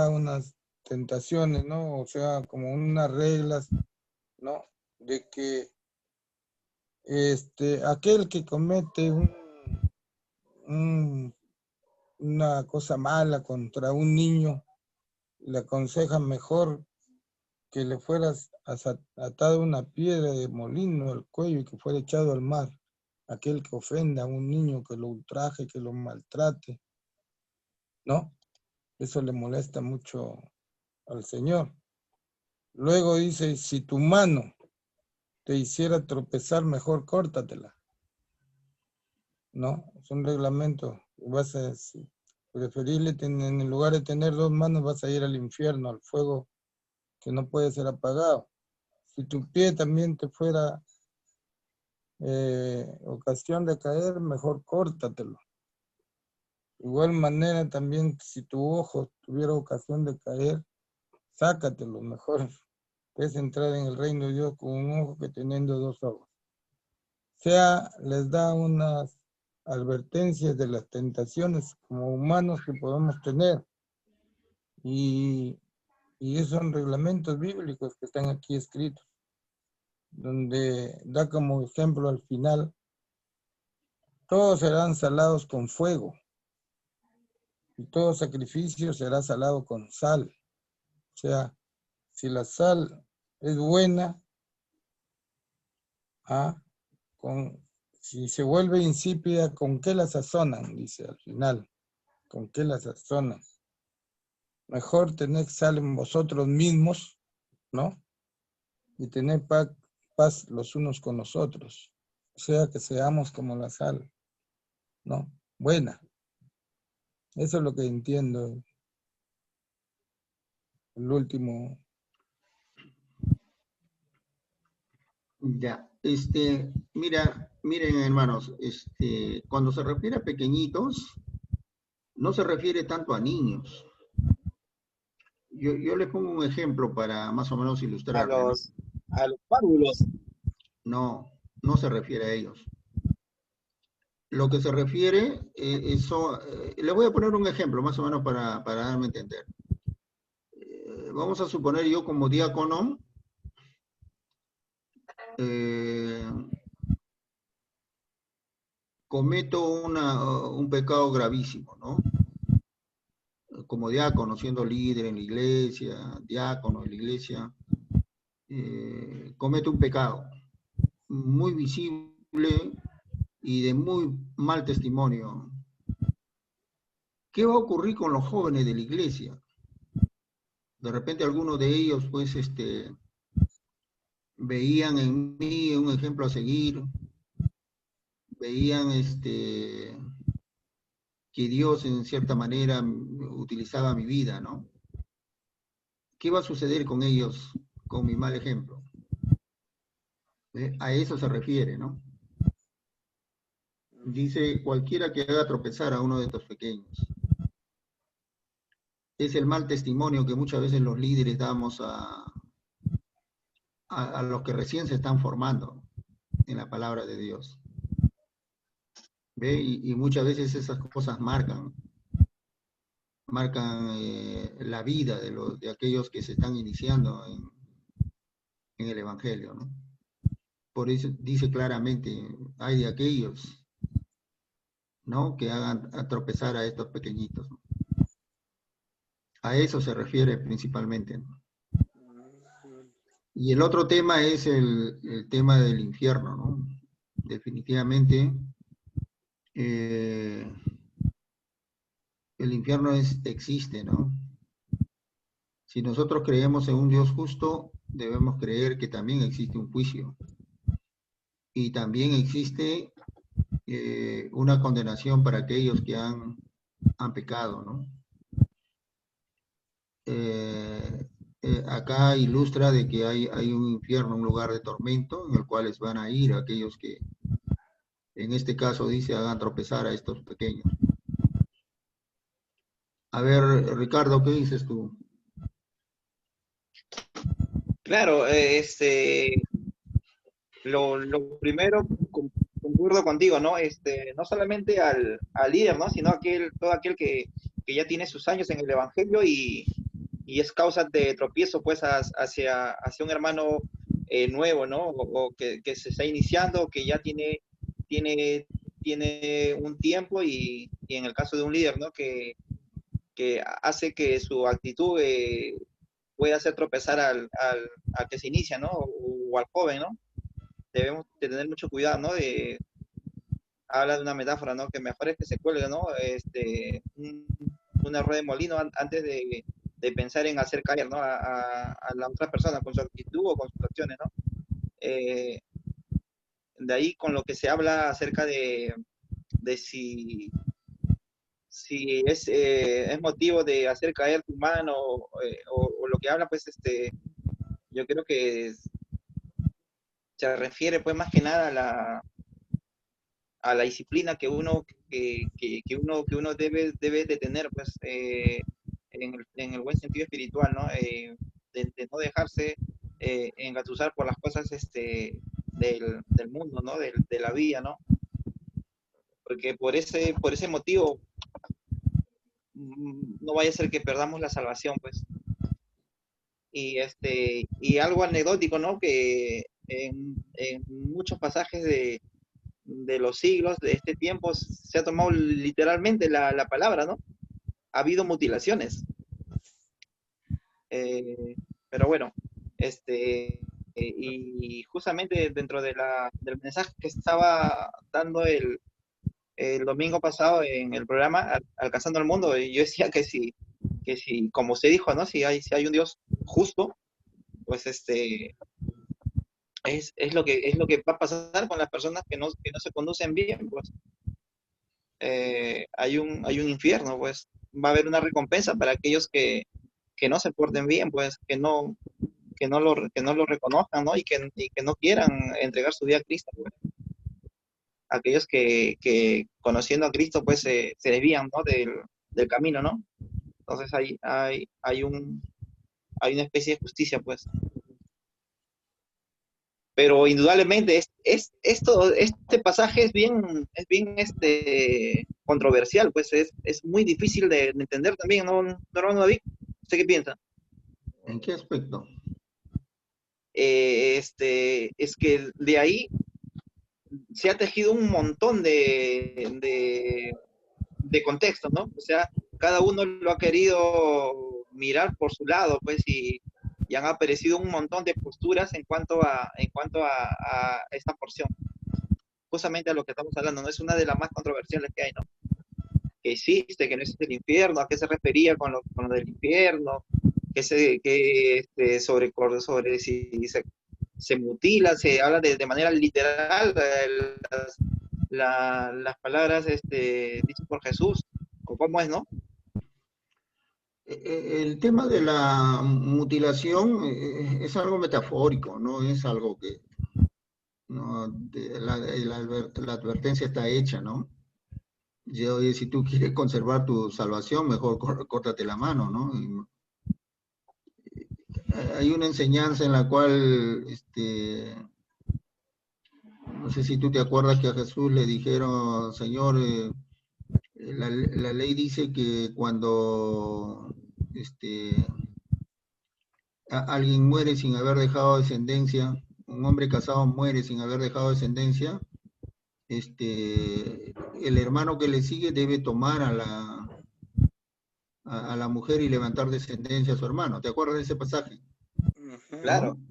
unas tentaciones, ¿no? O sea, como unas reglas, ¿no? De que aquel que comete una cosa mala contra un niño, le aconseja mejor que le fueras atado una piedra de molino al cuello y que fuera echado al mar. Aquel que ofenda a un niño, que lo ultraje, que lo maltrate, ¿no? Eso le molesta mucho al Señor. Luego dice, si tu mano te hiciera tropezar, mejor córtatela, ¿no? Es un reglamento. Vas a preferirle, en lugar de tener dos manos, vas a ir al infierno, al fuego que no puede ser apagado. Si tu pie también te fuera ocasión de caer, mejor córtatelo. Igual manera también, si tu ojo tuviera ocasión de caer, sácatelo. Mejor es entrar en el reino de Dios con un ojo que teniendo dos ojos. O sea, les da unas advertencias de las tentaciones como humanos que podemos tener. Y esos son reglamentos bíblicos que están aquí escritos, donde da como ejemplo al final, todos serán salados con fuego, y todo sacrificio será salado con sal. O sea, si la sal es buena, si se vuelve insípida, ¿con qué la sazonan? Dice al final, ¿con qué la sazonan? Mejor tener sal en vosotros mismos, ¿no? Y tener paz los unos con los otros. O sea, que seamos como la sal, ¿no? Buena. Eso es lo que entiendo. El último. Ya, miren hermanos, cuando se refiere a pequeñitos, no se refiere tanto a niños. Yo les pongo un ejemplo para más o menos A ilustrarle, ¿no? los párvulos. No, no se refiere a ellos. Lo que se refiere, le voy a poner un ejemplo más o menos para darme a entender. Vamos a suponer yo como diácono, cometo un pecado gravísimo, ¿no? Como diácono, siendo líder en la iglesia, diácono en la iglesia, comete un pecado muy visible y de muy mal testimonio. ¿Qué va a ocurrir con los jóvenes de la iglesia? De repente algunos de ellos, pues, veían en mí un ejemplo a seguir, veían que Dios en cierta manera utilizaba mi vida, ¿no? ¿Qué va a suceder con ellos con mi mal ejemplo? A eso se refiere, ¿no? Dice, cualquiera que haga tropezar a uno de estos pequeños. Es el mal testimonio que muchas veces los líderes damos a los que recién se están formando en la palabra de Dios. ¿Ve? Y muchas veces esas cosas marcan la vida de aquellos que se están iniciando en el Evangelio, ¿no? Por eso dice claramente, hay de aquellos, ¿no?, que hagan a tropezar a estos pequeñitos, ¿no? A eso se refiere principalmente, ¿no? Y el otro tema es el tema del infierno, ¿no? Definitivamente, el infierno existe, ¿no? Si nosotros creemos en un Dios justo, debemos creer que también existe un juicio. Y también existe una condenación para aquellos que han pecado, ¿no? Acá ilustra de que hay un infierno, un lugar de tormento, en el cual van a ir aquellos que, en este caso dice, hagan tropezar a estos pequeños. A ver, Ricardo, ¿qué dices tú? Claro, lo primero, concuerdo contigo, ¿no? No solamente al líder, ¿no? Sino todo aquel que ya tiene sus años en el Evangelio y es causa de tropiezo, pues, hacia un hermano nuevo, ¿no? O que se está iniciando, que ya tiene, tiene un tiempo y en el caso de un líder, ¿no? Que hace que su actitud pueda hacer tropezar al que se inicia, ¿no? O al joven, ¿no? Debemos de tener mucho cuidado, ¿no? Habla de una metáfora, ¿no? Que mejor es que se cuelgue, ¿no? Una rueda de molino antes de pensar en hacer caer, ¿no? A la otra persona con su actitud o con sus acciones, ¿no? Eh, de ahí con lo que se habla acerca de si es motivo de hacer caer tu mano o lo que habla, pues, yo creo que se refiere, pues, más que nada a la disciplina que uno debe de tener, pues, en el buen sentido espiritual, ¿no? De no dejarse engatusar por las cosas del mundo, ¿no? De la vida, ¿no? Porque por ese motivo no vaya a ser que perdamos la salvación, pues. Y algo anecdótico, ¿no? Que en muchos pasajes de los siglos de este tiempo se ha tomado literalmente la palabra, ¿no? Ha habido mutilaciones. Pero bueno, y justamente dentro del mensaje que estaba dando el domingo pasado en el programa Alcanzando el Mundo, yo decía que si, como se dijo, ¿no? Si hay un Dios justo, pues es lo que va a pasar con las personas que no se conducen bien, pues. Hay un infierno, pues. Va a haber una recompensa para aquellos que no se porten bien, pues, que no lo reconozcan, ¿no? Y que no quieran entregar su vida a Cristo, pues. Aquellos que conociendo a Cristo, pues, se desvían, ¿no? Del camino, ¿no? Entonces hay una especie de justicia, pues. Pero indudablemente este pasaje es bien controversial, pues es muy difícil de entender también, ¿no, hermano David? ¿Usted qué piensa? ¿En qué aspecto? Es que de ahí se ha tejido un montón de contextos, ¿no? O sea, cada uno lo ha querido mirar por su lado, pues, y han aparecido un montón de posturas en cuanto a esta porción. Justamente a lo que estamos hablando, ¿no? Es una de las más controversiales que hay, ¿no? Que existe, que no existe el infierno, a qué se refería con lo del infierno, sobre si se mutila, se habla de manera literal las palabras dichas por Jesús, o cómo es, ¿no? El tema de la mutilación es algo metafórico, no es algo ¿no? La advertencia está hecha, ¿no? Y, oye, si tú quieres conservar tu salvación, mejor córtate la mano, ¿no? Hay una enseñanza en la cual, no sé si tú te acuerdas que a Jesús le dijeron, Señor, la ley dice que cuando alguien muere sin haber dejado descendencia, un hombre casado muere sin haber dejado descendencia, el hermano que le sigue debe tomar a la mujer y levantar descendencia a su hermano. ¿Te acuerdas de ese pasaje? Claro. ¿No?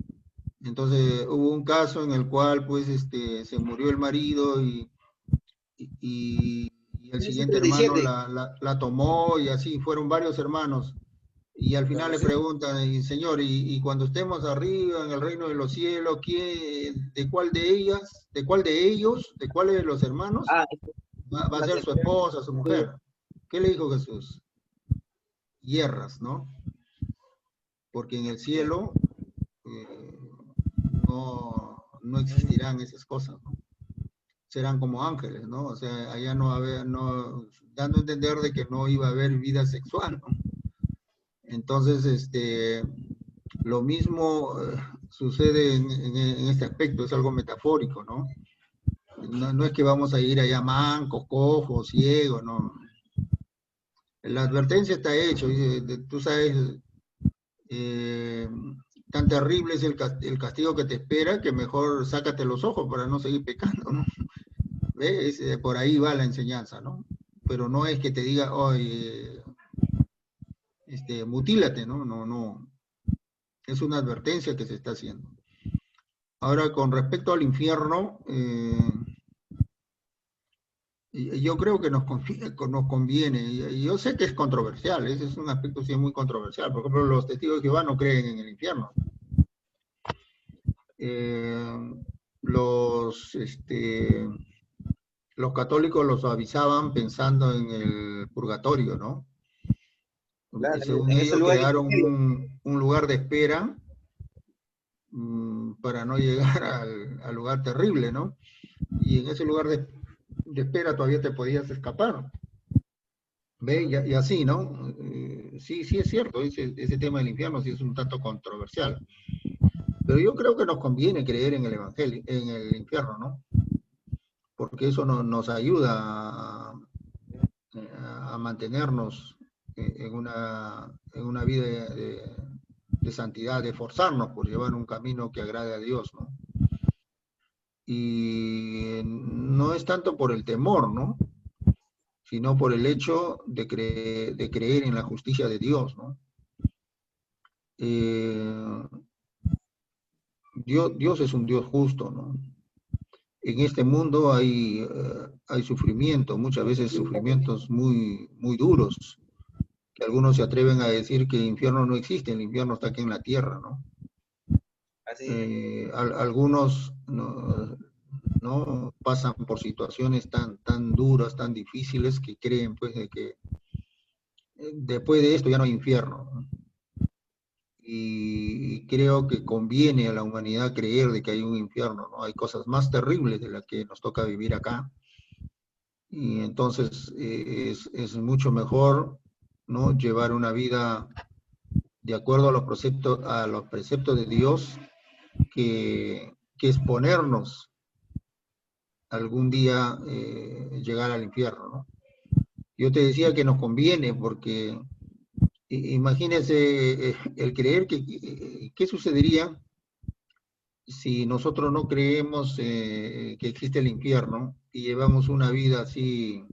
Entonces hubo un caso en el cual pues se murió el marido y el siguiente hermano 17. la tomó y así fueron varios hermanos. Y al final le preguntan, y, Señor, y cuando estemos arriba en el reino de los cielos, ¿de cuál de ellas, de cuál de ellos, de cuáles de los hermanos Ah, va a ser su esposa, su mujer? ¿Qué le dijo Jesús? Hierras, ¿no? Porque en el cielo no existirán esas cosas, ¿no? Serán como ángeles, ¿no? O sea, allá no va a haber, no, dando a entender de que no iba a haber vida sexual, ¿no? Entonces, lo mismo sucede en este aspecto, es algo metafórico, ¿no? No es que vamos a ir allá mancos, cojos, ciegos, no. La advertencia está hecha, tú sabes, tan terrible es el castigo que te espera que mejor sácate los ojos para no seguir pecando, ¿no? ¿Ves? Por ahí va la enseñanza, ¿no? Pero no es que te diga, oye, mutílate, ¿no? No. Es una advertencia que se está haciendo. Ahora, con respecto al infierno, yo creo que nos conviene, y yo sé que es controversial, ese es un aspecto sí muy controversial. Por ejemplo, los testigos de Jehová no creen en el infierno. Los católicos los avisaban pensando en el purgatorio, ¿no? claro, Según en ese ellos lugar crearon un lugar de espera para no llegar al lugar terrible, ¿no? Y en ese lugar de espera todavía te podías escapar. ¿Ve? Y así, ¿no? Sí es cierto, ese tema del infierno sí es un tanto controversial. Pero yo creo que nos conviene creer en el evangelio, en el infierno, ¿no? Porque eso nos ayuda a mantenernos en una vida de santidad, de esforzarnos por llevar un camino que agrade a Dios, ¿no? Y no es tanto por el temor, ¿no? Sino por el hecho de creer en la justicia de Dios, ¿no? Dios es un Dios justo, ¿no? En este mundo hay sufrimiento, muchas veces sufrimientos muy, muy duros, que algunos se atreven a decir que el infierno no existe, el infierno está aquí en la tierra, ¿no? Algunos no pasan por situaciones tan duras, tan difíciles, que creen pues de que después de esto ya no hay infierno, ¿no? Y creo que conviene a la humanidad creer de que hay un infierno, ¿no? Hay cosas más terribles de las que nos toca vivir acá, y entonces es mucho mejor, ¿no? Llevar una vida de acuerdo a los preceptos de Dios que exponernos algún día llegar al infierno, ¿no? Yo te decía que nos conviene porque imagínense el creer ¿qué sucedería si nosotros no creemos que existe el infierno y llevamos una vida así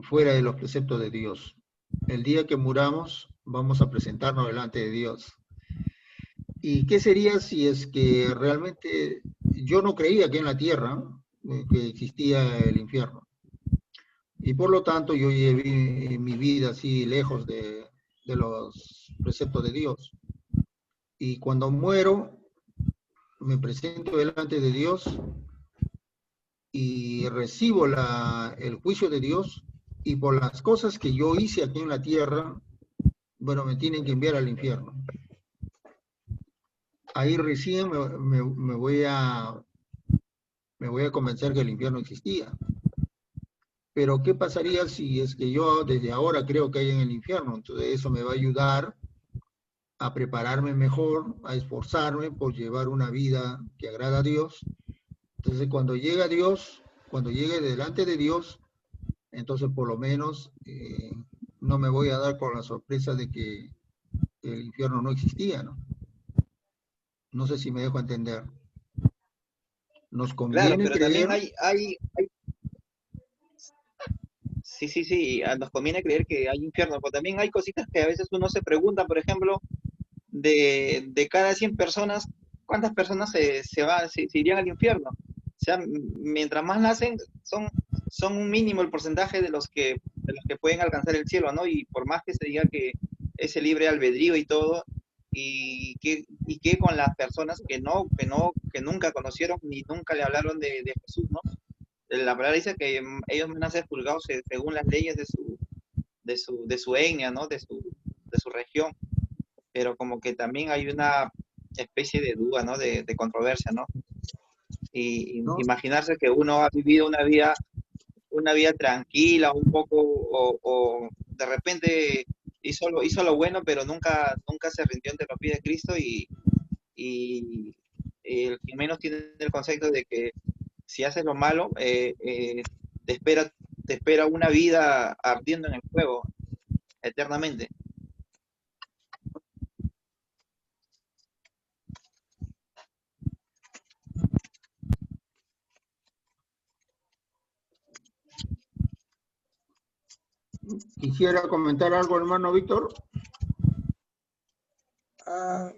fuera de los preceptos de Dios? El día que muramos vamos a presentarnos delante de Dios. ¿Y qué sería si es que realmente yo no creía que en la tierra que existía el infierno? Y por lo tanto yo llevé mi vida así lejos de los preceptos de Dios. Y cuando muero, me presento delante de Dios y recibo el juicio de Dios, y por las cosas que yo hice aquí en la tierra, bueno, me tienen que enviar al infierno. ahí recién me voy a convencer que el infierno existía. Pero ¿qué pasaría si es que yo desde ahora creo que hay en el infierno? Entonces eso me va a ayudar a prepararme mejor, a esforzarme por llevar una vida que agrada a Dios. Entonces cuando llegue a Dios, cuando llegue delante de Dios, entonces por lo menos no me voy a dar por la sorpresa de que el infierno no existía, ¿no? No sé si me dejo entender. Nos Claro, conviene pero también creer. sí, sí, sí, nos conviene creer que hay infierno, pero también hay cositas que a veces uno se pregunta, por ejemplo, de cada 100 personas, ¿cuántas personas se irían al infierno? O sea, mientras más nacen, son un mínimo el porcentaje de los que pueden alcanzar el cielo, ¿no? Y por más que se diga que ese libre albedrío y todo, y que con las personas que nunca conocieron ni nunca le hablaron de Jesús, ¿no? La palabra dice que ellos van a ser juzgados según las leyes de su etnia, ¿no? De su región, pero como que también hay una especie de duda, ¿no? De controversia, ¿no? Y ¿No? imaginarse que uno ha vivido una vida tranquila, un poco, o de repente hizo lo bueno, pero nunca se rindió ante los pies de Cristo y el que menos tiene el concepto de que si haces lo malo, te espera una vida ardiendo en el fuego eternamente. Quisiera comentar algo, hermano Víctor. Ah,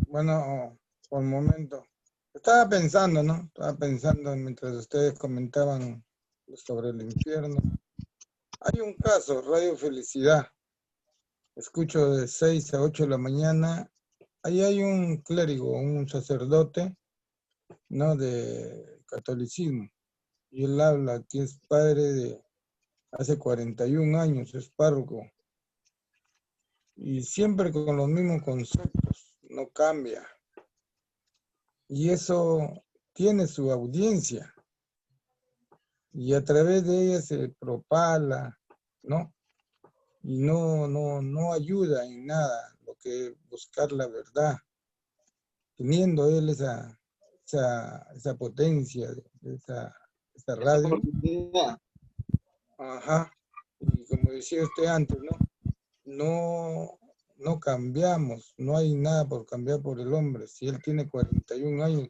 bueno, por el momento. Estaba pensando, ¿no? Estaba pensando mientras ustedes comentaban sobre el infierno. Hay un caso, Radio Felicidad. Escucho de 6 a 8 de la mañana. Ahí hay un clérigo, un sacerdote, ¿no? De catolicismo. Y él habla que es padre de hace 41 años, es párroco. Y siempre con los mismos conceptos, no cambia. Y eso tiene su audiencia. Y a través de ella se propala, ¿no? Y no ayuda en nada lo que es buscar la verdad, teniendo él esa potencia, esa Esa radio. oportunidad. Ajá. Y como decía usted antes, ¿no? No cambiamos, no hay nada por cambiar por el hombre. Si él tiene 41 años,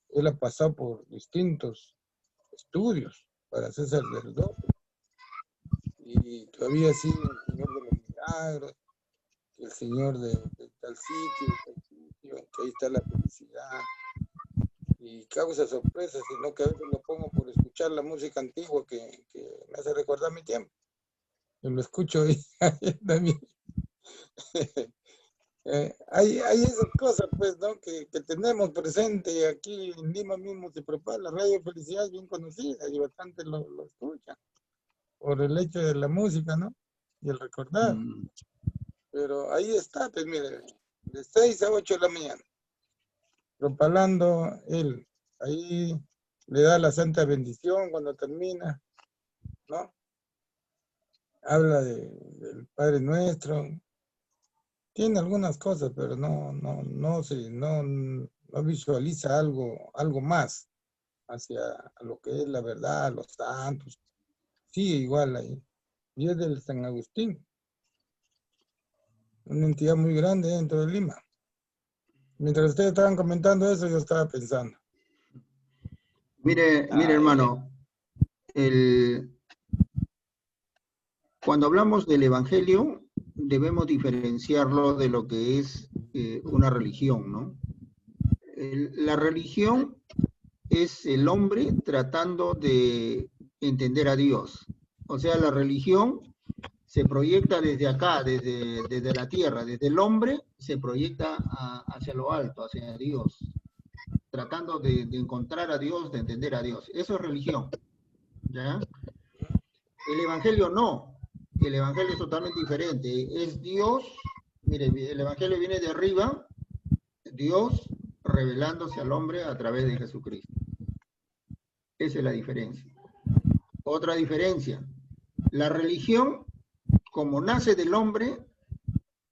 él ha pasado por distintos estudios para ser sacerdote. Y todavía sigue el Señor de los Milagros, el Señor de tal sitio, que ahí está la felicidad. Y causa sorpresas, sino que a veces lo pongo por escuchar la música antigua que me hace recordar mi tiempo. Yo lo escucho y también. Hay esas cosas, pues, ¿no? Que tenemos presente aquí en Lima mismo se propala. La Radio Felicidad es bien conocida y bastante lo escuchan por el hecho de la música, ¿no? Y el recordar. Pero ahí está, pues, mire, de 6 a 8 de la mañana, propalando él. Ahí le da la santa bendición cuando termina, ¿no? Habla del Padre Nuestro. Tiene algunas cosas, pero no visualiza algo más hacia lo que es la verdad, los santos. Sí, igual ahí. Y es del San Agustín, una entidad muy grande dentro de Lima. Mientras ustedes estaban comentando eso, yo estaba pensando. Mire, hermano, cuando hablamos del Evangelio, debemos diferenciarlo de lo que es una religión, ¿no? La religión es el hombre tratando de entender a Dios. O sea, la religión se proyecta desde acá, desde la tierra, desde el hombre se proyecta hacia lo alto, hacia Dios, tratando de encontrar a Dios, de entender a Dios. Eso es religión, ¿ya? El Evangelio no. El Evangelio es totalmente diferente. Es Dios Mire, el Evangelio viene de arriba, Dios revelándose al hombre a través de Jesucristo. Esa es la diferencia. Otra diferencia, la religión, como nace del hombre,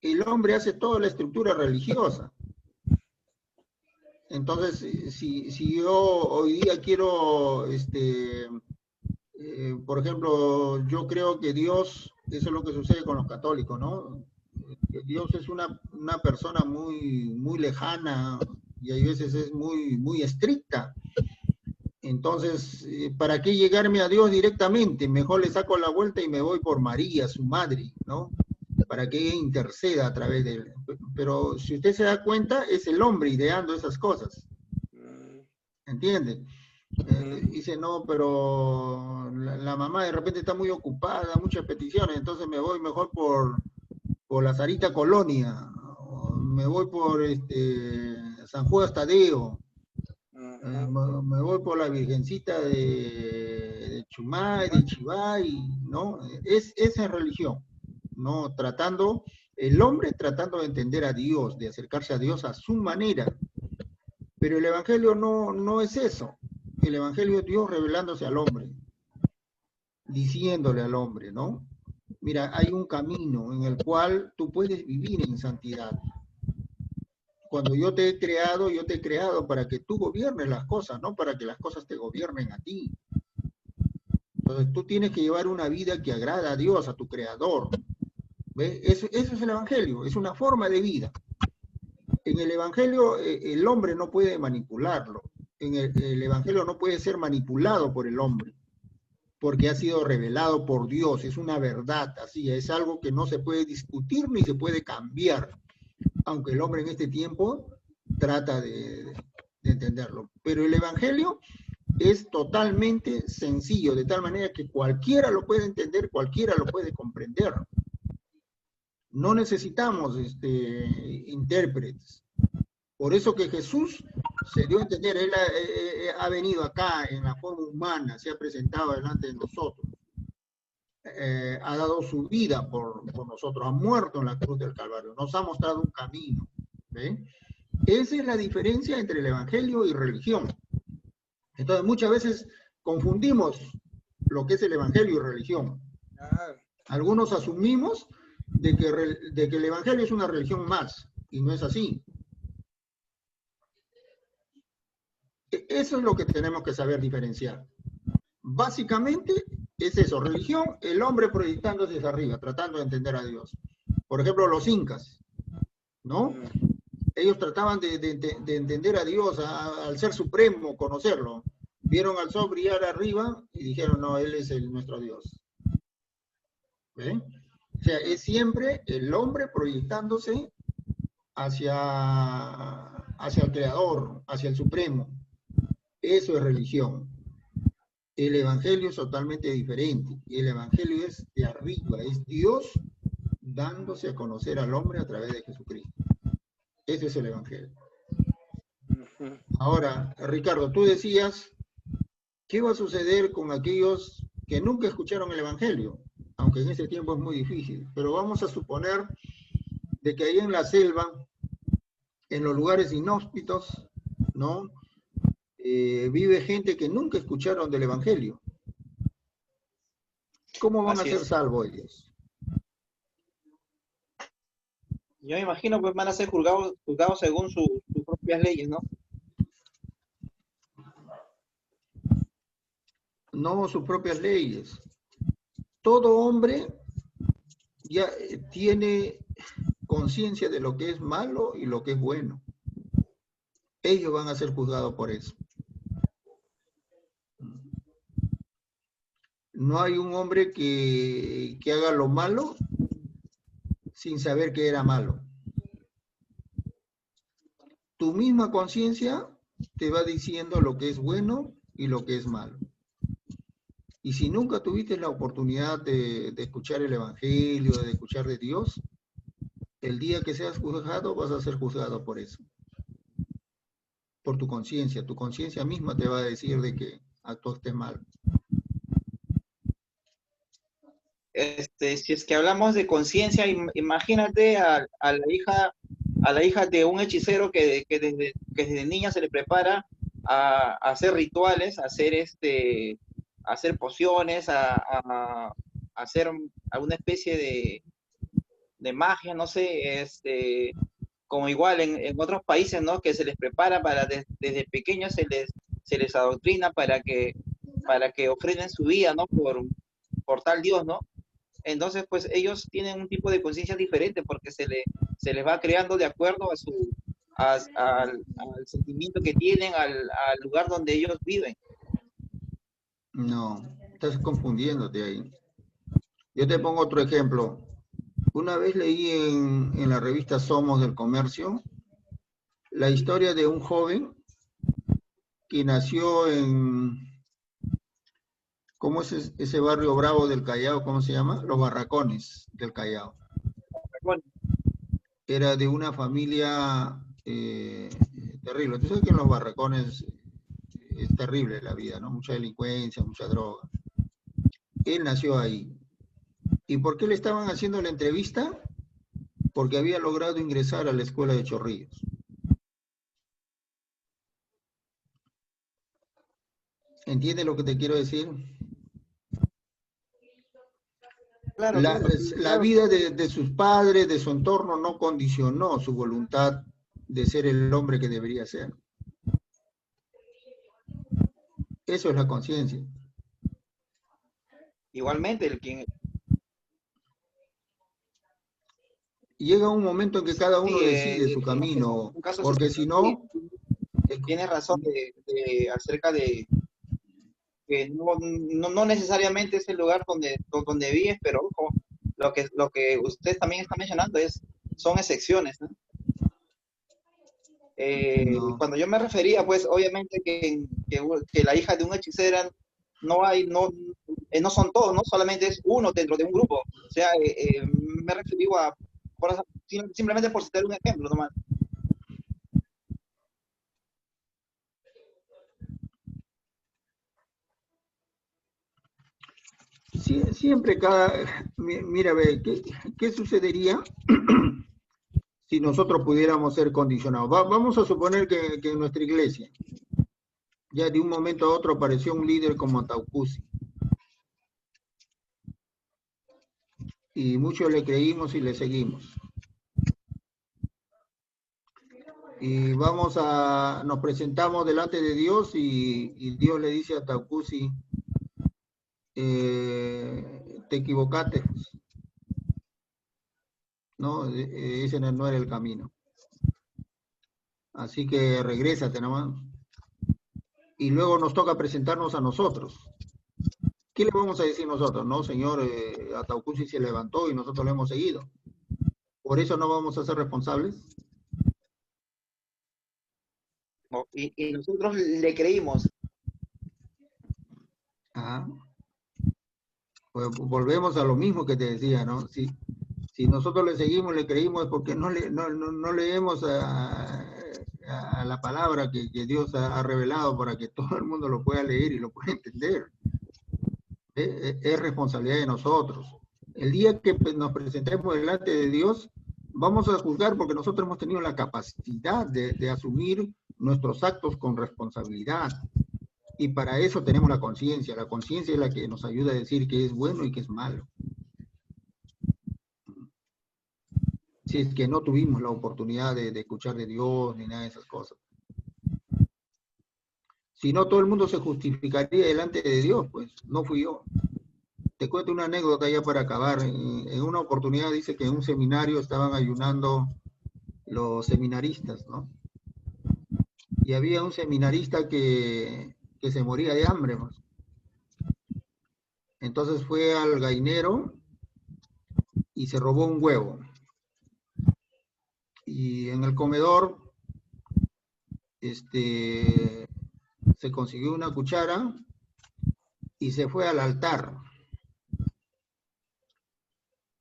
el hombre hace toda la estructura religiosa. Entonces, si yo hoy día quiero, por ejemplo, yo creo que Dios, eso es lo que sucede con los católicos, ¿no? Dios es una persona muy, muy lejana y a veces es muy, muy estricta. Entonces, ¿para qué llegarme a Dios directamente? Mejor le saco la vuelta y me voy por María, su madre, ¿no? Para que ella interceda a través de él. Pero si usted se da cuenta, es el hombre ideando esas cosas. ¿Entiende? Dice, no, pero la mamá de repente está muy ocupada, muchas peticiones, entonces me voy mejor por la Sarita Colonia, me voy por San Juan Tadeo, me voy por la Virgencita de Chumay, de Chivay, ¿no? Esa es religión, ¿no? El hombre tratando de entender a Dios, de acercarse a Dios a su manera. Pero el Evangelio no es eso. El Evangelio es Dios revelándose al hombre, diciéndole al hombre, ¿no? Mira, hay un camino en el cual tú puedes vivir en santidad. Cuando yo te he creado para que tú gobiernes las cosas, no para que las cosas te gobiernen a ti. Entonces tú tienes que llevar una vida que agrada a Dios, a tu creador. ¿Ves? Eso es el Evangelio, es una forma de vida. En el Evangelio el hombre no puede manipularlo. En el Evangelio no puede ser manipulado por el hombre, porque ha sido revelado por Dios, es una verdad, así, es algo que no se puede discutir ni se puede cambiar, aunque el hombre en este tiempo trata de entenderlo. Pero el Evangelio es totalmente sencillo, de tal manera que cualquiera lo puede entender, cualquiera lo puede comprender. No necesitamos intérpretes. Por eso que Jesús se dio a entender, Él ha venido acá en la forma humana, se ha presentado delante de nosotros, ha dado su vida por nosotros, ha muerto en la cruz del Calvario, nos ha mostrado un camino. ¿Ve? Esa es la diferencia entre el Evangelio y religión. Entonces muchas veces confundimos lo que es el Evangelio y religión. Algunos asumimos de que el Evangelio es una religión más, y no es así. Eso es lo que tenemos que saber diferenciar. Básicamente es eso, religión, el hombre proyectándose hacia arriba, tratando de entender a Dios. Por ejemplo, los incas, ¿no? Ellos trataban de entender a Dios, al Ser Supremo, conocerlo. Vieron al sol brillar arriba y dijeron, no, Él es nuestro Dios. ¿Ve? O sea, es siempre el hombre proyectándose hacia el Creador, hacia el Supremo. Eso es religión. El Evangelio es totalmente diferente. El Evangelio es de arriba, es Dios dándose a conocer al hombre a través de Jesucristo. Ese es el Evangelio. Ahora, Ricardo, tú decías, ¿qué va a suceder con aquellos que nunca escucharon el Evangelio? Aunque en ese tiempo es muy difícil. Pero vamos a suponer de que ahí en la selva, en los lugares inhóspitos, ¿no? Vive gente que nunca escucharon del Evangelio. ¿Cómo van a ser salvos ellos? Yo me imagino que van a ser juzgados según sus propias leyes, ¿no? No sus propias leyes. Todo hombre ya tiene conciencia de lo que es malo y lo que es bueno. Ellos van a ser juzgados por eso. No hay un hombre que haga lo malo sin saber que era malo. Tu misma conciencia te va diciendo lo que es bueno y lo que es malo. Y si nunca tuviste la oportunidad de escuchar el Evangelio, de escuchar de Dios, el día que seas juzgado vas a ser juzgado por eso. Por tu conciencia. Tu conciencia misma te va a decir de que actuaste mal. si es que hablamos de conciencia, imagínate a la hija de un hechicero que desde niña se le prepara a hacer rituales, a hacer pociones, a hacer alguna especie de magia, no sé, como igual en otros países, ¿no? Que se les prepara desde pequeños se les adoctrina para que ofrenden su vida, ¿no? Por tal Dios, ¿no? Entonces, pues ellos tienen un tipo de conciencia diferente porque se les va creando de acuerdo al sentimiento que tienen, al lugar donde ellos viven. No, estás confundiéndote ahí. Yo te pongo otro ejemplo. Una vez leí en la revista Somos del Comercio la historia de un joven que nació ¿cómo es ese barrio bravo del Callao? ¿Cómo se llama? Los Barracones del Callao. Bueno, Era de una familia terrible. Tú sabes que en los Barracones es terrible la vida, ¿no? Mucha delincuencia, mucha droga. Él nació ahí. ¿Y por qué le estaban haciendo la entrevista? Porque había logrado ingresar a la escuela de Chorrillos. ¿Entiendes lo que te quiero decir? claro, La vida de sus padres, de su entorno, no condicionó su voluntad de ser el hombre que debería ser. Eso es la conciencia. igualmente el quien Llega un momento en que cada uno sí, decide su camino, un caso porque si no... tiene razón acerca de que no necesariamente es el lugar donde vives, pero ojo, lo que usted también está mencionando son excepciones, ¿no? No. Cuando yo me refería, pues obviamente que la hija de un hechicero no son todos, no solamente es uno dentro de un grupo. O sea, me referí simplemente por citar un ejemplo nomás. Siempre mira, ve, ¿qué sucedería si nosotros pudiéramos ser condicionados? Vamos a suponer que en nuestra iglesia, ya de un momento a otro apareció un líder como Taucusi. Y muchos le creímos y le seguimos. Y nos presentamos delante de Dios y Dios le dice a Taucusi, te equivocaste, ¿no? Ese no era el camino. Así que regrésate nomás. Y luego nos toca presentarnos a nosotros. ¿Qué le vamos a decir nosotros? No, señor, Ataucusi se levantó y nosotros lo hemos seguido. ¿Por eso no vamos a ser responsables? Y nosotros le creímos. Ajá. Pues volvemos a lo mismo que te decía, ¿no? Si nosotros le seguimos, le creímos, es porque no leemos a la palabra que Dios ha revelado para que todo el mundo lo pueda leer y lo pueda entender. Es responsabilidad de nosotros. El día que nos presentemos delante de Dios, vamos a juzgar porque nosotros hemos tenido la capacidad de asumir nuestros actos con responsabilidad. Y para eso tenemos la conciencia. La conciencia es la que nos ayuda a decir qué es bueno y qué es malo. Si es que no tuvimos la oportunidad de escuchar de Dios ni nada de esas cosas. Si no, todo el mundo se justificaría delante de Dios, pues no fui yo. Te cuento una anécdota ya para acabar. En una oportunidad dice que en un seminario estaban ayunando los seminaristas, ¿no? Y había un seminarista que se moría de hambre, pues. Entonces fue al gallinero y se robó un huevo. Y en el comedor se consiguió una cuchara y se fue al altar.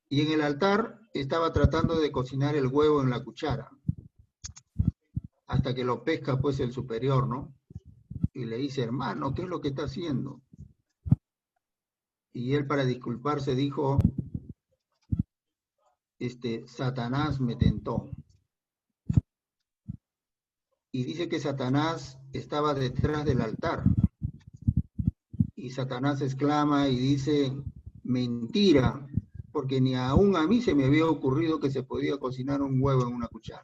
Y en el altar estaba tratando de cocinar el huevo en la cuchara. Hasta que lo pesca pues el superior, ¿no? Y le dice, hermano, ¿qué es lo que está haciendo? Y él, para disculparse, dijo, Satanás me tentó. Y dice que Satanás estaba detrás del altar. Y Satanás exclama y dice, mentira, porque ni aún a mí se me había ocurrido que se podía cocinar un huevo en una cuchara.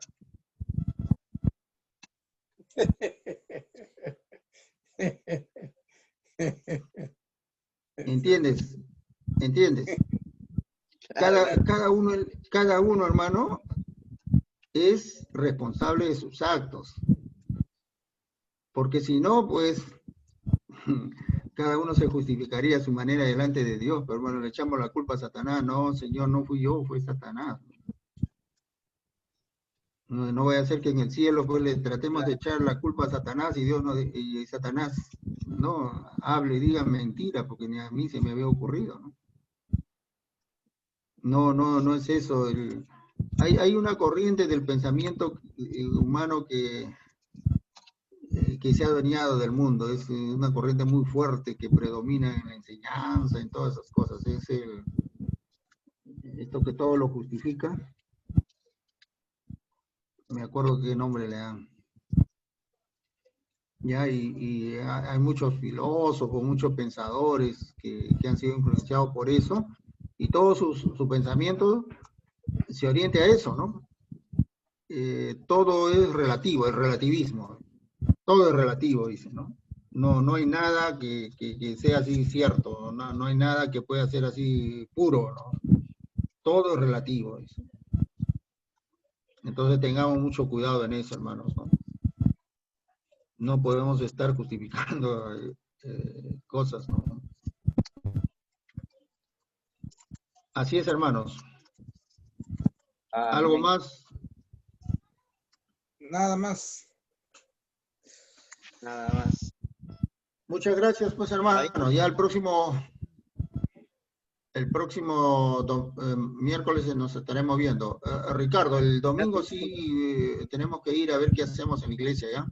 ¿Entiendes? ¿Entiendes? Cada uno, hermano, es responsable de sus actos. Porque si no, pues, cada uno se justificaría a su manera delante de Dios. Pero bueno, le echamos la culpa a Satanás. No, Señor, no fui yo, fue Satanás. No voy a hacer que en el cielo pues le tratemos de echar la culpa a Satanás y Dios no, y Satanás no hable y diga mentira, porque ni a mí se me había ocurrido, ¿no? No es eso. Hay una corriente del pensamiento humano que se ha adueñado del mundo. Es una corriente muy fuerte que predomina en la enseñanza, en todas esas cosas. Es esto que todo lo justifica. Me acuerdo qué nombre le dan. Ya, y hay muchos filósofos, muchos pensadores que han sido influenciados por eso, y todo su pensamiento se orienta a eso, ¿no? Todo es relativo, el relativismo. Todo es relativo, dice, ¿no? No hay nada que sea así cierto, no hay nada que pueda ser así puro, ¿no? Todo es relativo, dice. Entonces tengamos mucho cuidado en eso, hermanos, ¿no? No podemos estar justificando cosas, ¿no? Así es, hermanos. ¿Algo más? Nada más. Nada más. Muchas gracias, pues, hermano. Ya el próximo miércoles nos estaremos viendo. Ricardo, el domingo sí tenemos que ir a ver qué hacemos en la iglesia, ¿ya?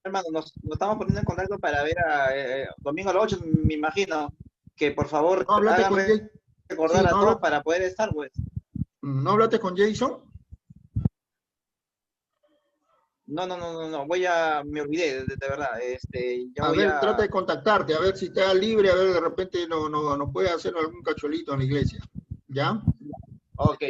Hermano, nos estamos poniendo en contacto para ver a domingo a las 8, me imagino. Que por favor ¿No hablaste hagan con Jason? recordar Sí, a ¿no todos para poder estar, pues. ¿No hablaste con Jason? No, me olvidé, de verdad. Ya A voy ver, trata a... de contactarte, a ver si está libre, a ver, de repente no puede hacer algún cacholito en la iglesia. ¿Ya? Ok.